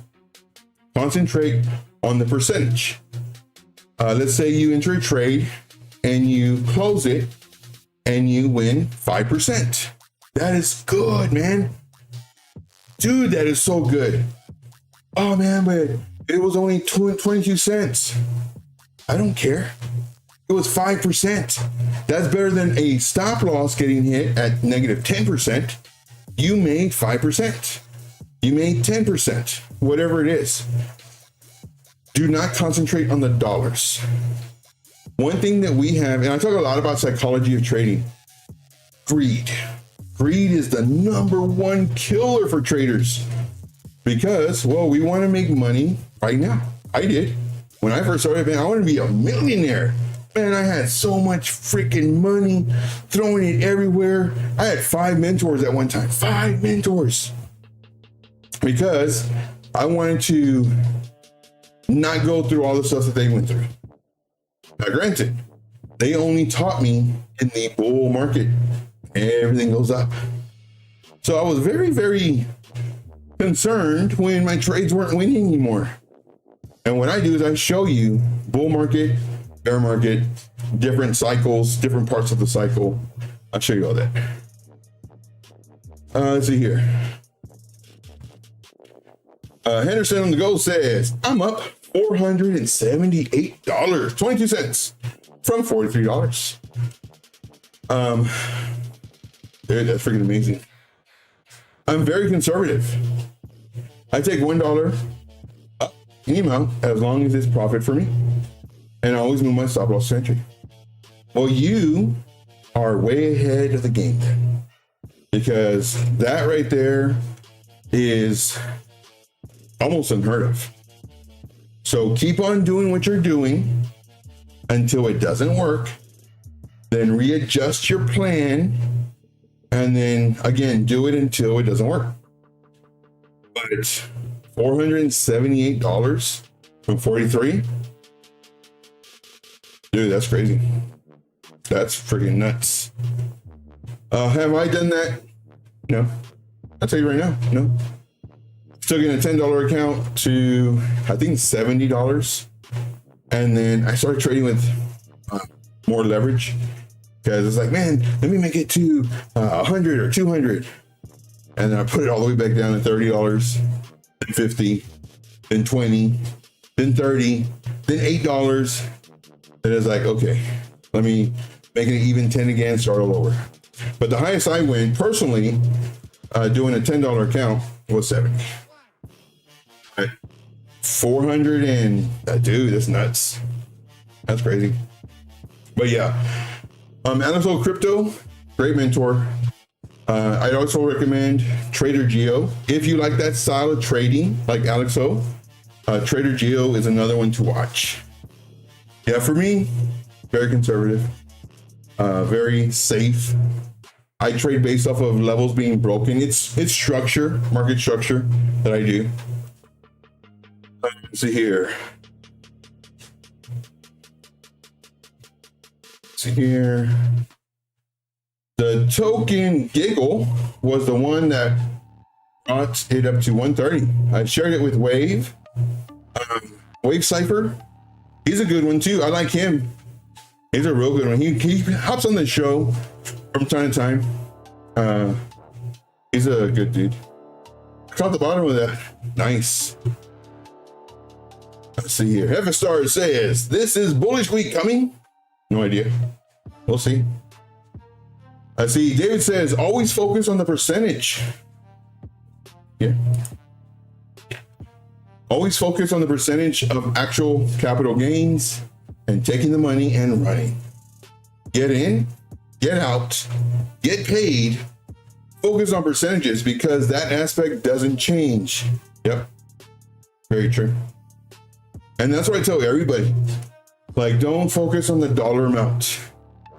Concentrate on the percentage. Let's say you enter a trade and you close it and you win 5%. That is good, man. Dude, that is so good. Oh man, but it was only 22 cents. I don't care. It was 5%. That's better than a stop loss getting hit at negative 10%. You made 5%. You made 10%, whatever it is. Do not concentrate on the dollars. One thing that we have, and I talk a lot about psychology of trading, greed. Greed is the number one killer for traders because, well, we want to make money right now. I did. When I first started, man, I want to be a millionaire. Man, I had so much freaking money, throwing it everywhere. I had 5 mentors at one time, 5 mentors. Because I wanted to not go through all the stuff that they went through. Now, granted, they only taught me in the bull market. Everything goes up. So I was very, very concerned when my trades weren't winning anymore. And what I do is I show you bull market, bear market, different cycles, different parts of the cycle. I'll show you all that. Let's see here. Henderson on the go says, I'm up $478, 22 cents. from $43. Dude, that's freaking amazing. I'm very conservative. I take $1 up any amount as long as it's profit for me, and I always move my stop loss to entry. Well, you are way ahead of the game then, because that right there is almost unheard of. So keep on doing what you're doing until it doesn't work, then readjust your plan, and then again do it until it doesn't work. But $478 from 43, dude, that's crazy. That's freaking nuts. Have I done that? No. I'll tell you right now, no. Took in a $10 account to, I think, $70. And then I started trading with more leverage, because it's like, man, let me make it to 100 or 200. And then I put it all the way back down to $30, then 50, then 20, then 30, then $8. And it's like, okay, let me make it even 10 again, start all over. But the highest I went personally doing a $10 account was 70. 400 and dude, that's nuts. That's crazy. But yeah, Alex Crypto, great mentor. I'd also recommend Trader Geo if you like that style of trading, like Alex O. Trader Geo is another one to watch. Yeah, for me, very conservative, very safe. I trade based off of levels being broken. It's structure, market structure that I do. Let's see here. See here. The token Giggle was the one that brought it up to 130. I shared it with Wave. Wave Cypher. He's a good one too. I like him. He's a real good one. He hops on the show from time to time. He's a good dude. Caught the bottom of that. Nice. Let's see here. Heaven Star says, this is bullish week coming. No idea. We'll see. I see. David says, always focus on the percentage. Yeah. Always focus on the percentage of actual capital gains and taking the money and running. Get in, get out, get paid. Focus on percentages because that aspect doesn't change. Yep. Very true. And that's what I tell everybody. Like, don't focus on the dollar amount.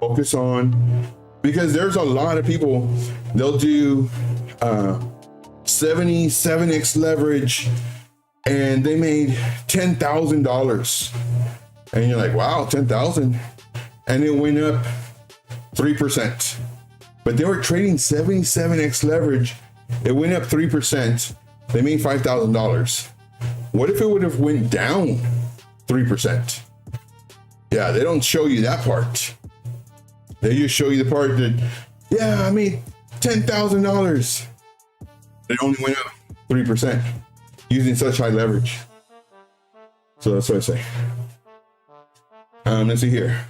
Focus on, because there's a lot of people, they'll do 77x leverage and they made $10,000. And you're like, wow, 10,000. And it went up 3%. But they were trading 77x leverage. It went up 3%. They made $5,000. What if it would have went down 3%? Yeah, they don't show you that part. They just show you the part that, yeah, I made $10,000. It only went up 3% using such high leverage. So that's what I say. Let's see here.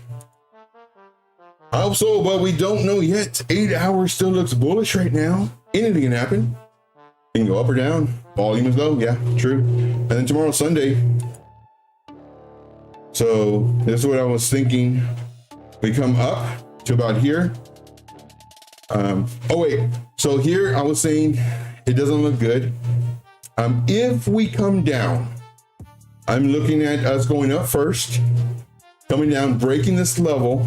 I hope so, but we don't know yet. 8 hours still looks bullish right now. Anything can happen. It can go up or down. Volume is low. Yeah, true. And then tomorrow's Sunday. So this is what I was thinking. We come up to about here. Oh wait. So here I was saying it doesn't look good. If we come down, I'm looking at us going up first, coming down, breaking this level,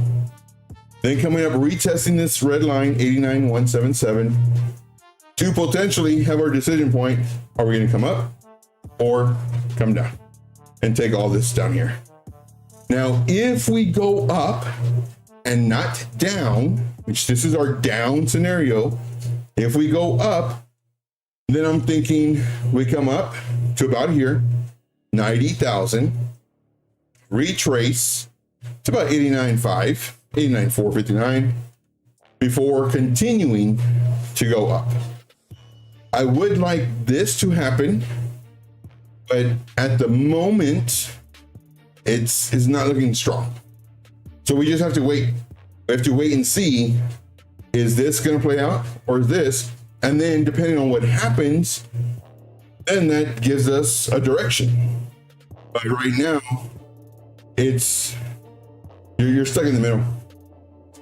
then coming up, retesting this red line, 89,177, to potentially have our decision point. Are we going to come up or come down and take all this down here? Now, if we go up and not down, which this is our down scenario, if we go up, then I'm thinking we come up to about here, 90,000, retrace to about 89.5, 89,459 before continuing to go up. I would like this to happen, but at the moment, it's not looking strong. So we just have to wait. We have to wait and see, is this going to play out or is this? And then depending on what happens, then that gives us a direction. But right now, it's, you're stuck in the middle.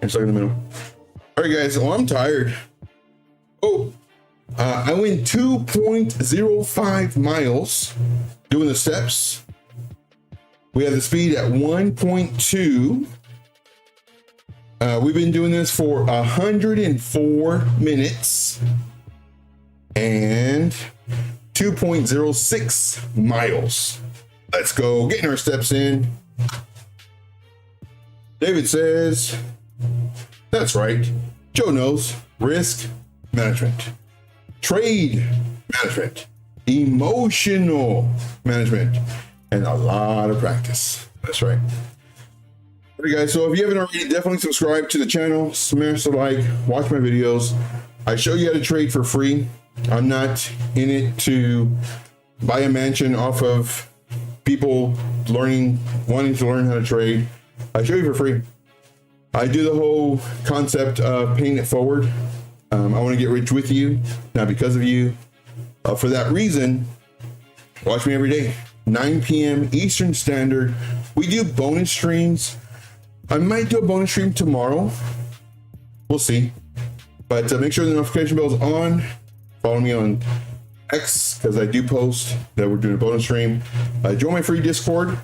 You're stuck in the middle. All right, guys, well, I'm tired. Oh, I went 2.05 miles doing the steps. We have the speed at 1.2. We've been doing this for 104 minutes and 2.06 miles. Let's go getting our steps in. David says, that's right. Joe knows risk management, trade management, emotional management, and a lot of practice. That's right. All right, guys, so if you haven't already, definitely subscribe to the channel, smash the like, watch my videos. I show you how to trade for free. I'm not in it to buy a mansion off of people wanting to learn how to trade. I show you for free. I do the whole concept of paying it forward. I want to get rich with you, not because of you. For that reason, watch me every day, 9 p.m. Eastern Standard. We do bonus streams. I might do a bonus stream tomorrow. We'll see. But make sure the notification bell is on. Follow me on X, because I do post that we're doing a bonus stream. Join my free Discord.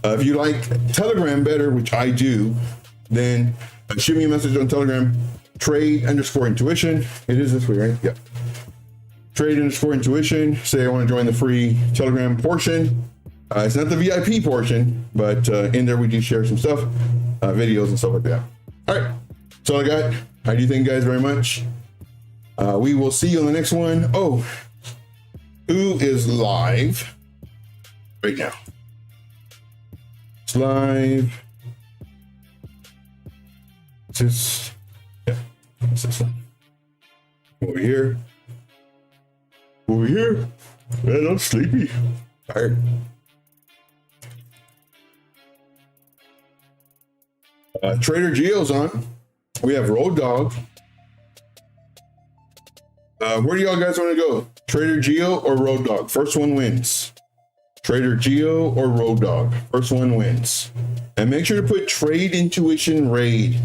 If you like Telegram better, which I do, then shoot me a message on Telegram. Trade_intuition. It is this way, right? Yeah. Trade_intuition. Say I want to join the free Telegram portion. It's not the VIP portion, but in there we do share some stuff, videos and stuff like that. All right. That's all I got. I do thank you guys very much. We will see you on the next one. Oh, who is live right now? It's live. Just, yeah, what's this one? Over here. Over here. Man, I'm sleepy. Tired. Trader Geo's on. We have Road Dog. Where do y'all guys want to go? Trader Geo or Road Dog? First one wins. Trader Geo or Road Dog? First one wins. And make sure to put Trade Intuition Raid,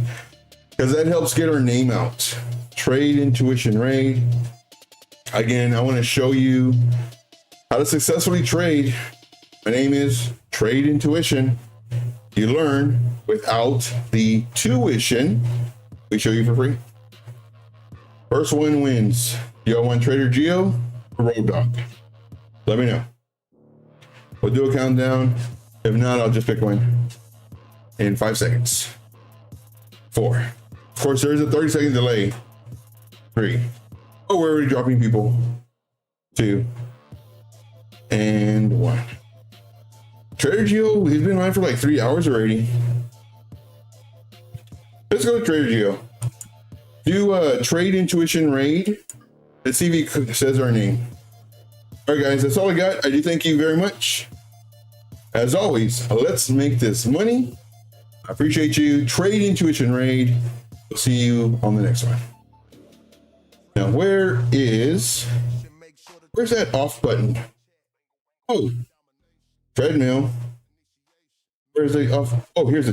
because that helps get our name out. Trade Intuition Raid. Again, I want to show you how to successfully trade. My name is Trade Intuition. You learn without the tuition. We show you for free. First one wins. Y'all want Trader Geo or Road Dog? Let me know. We'll do a countdown. If not, I'll just pick one in 5 seconds. 4. Of course, there is a 30-second delay. 3. Oh, we're already dropping people. 2. And 1. Trader Geo, he's been on for like 3 hours already. Let's go to Trader Geo. Do a Trade Intuition Raid. Let's see if he says our name. All right, guys, that's all I got. I do thank you very much. As always, let's make this money. I appreciate you. Trade Intuition Raid. We'll see you on the next one. Now, where's that off button? Oh, treadmill. Where's the off? Oh, here's the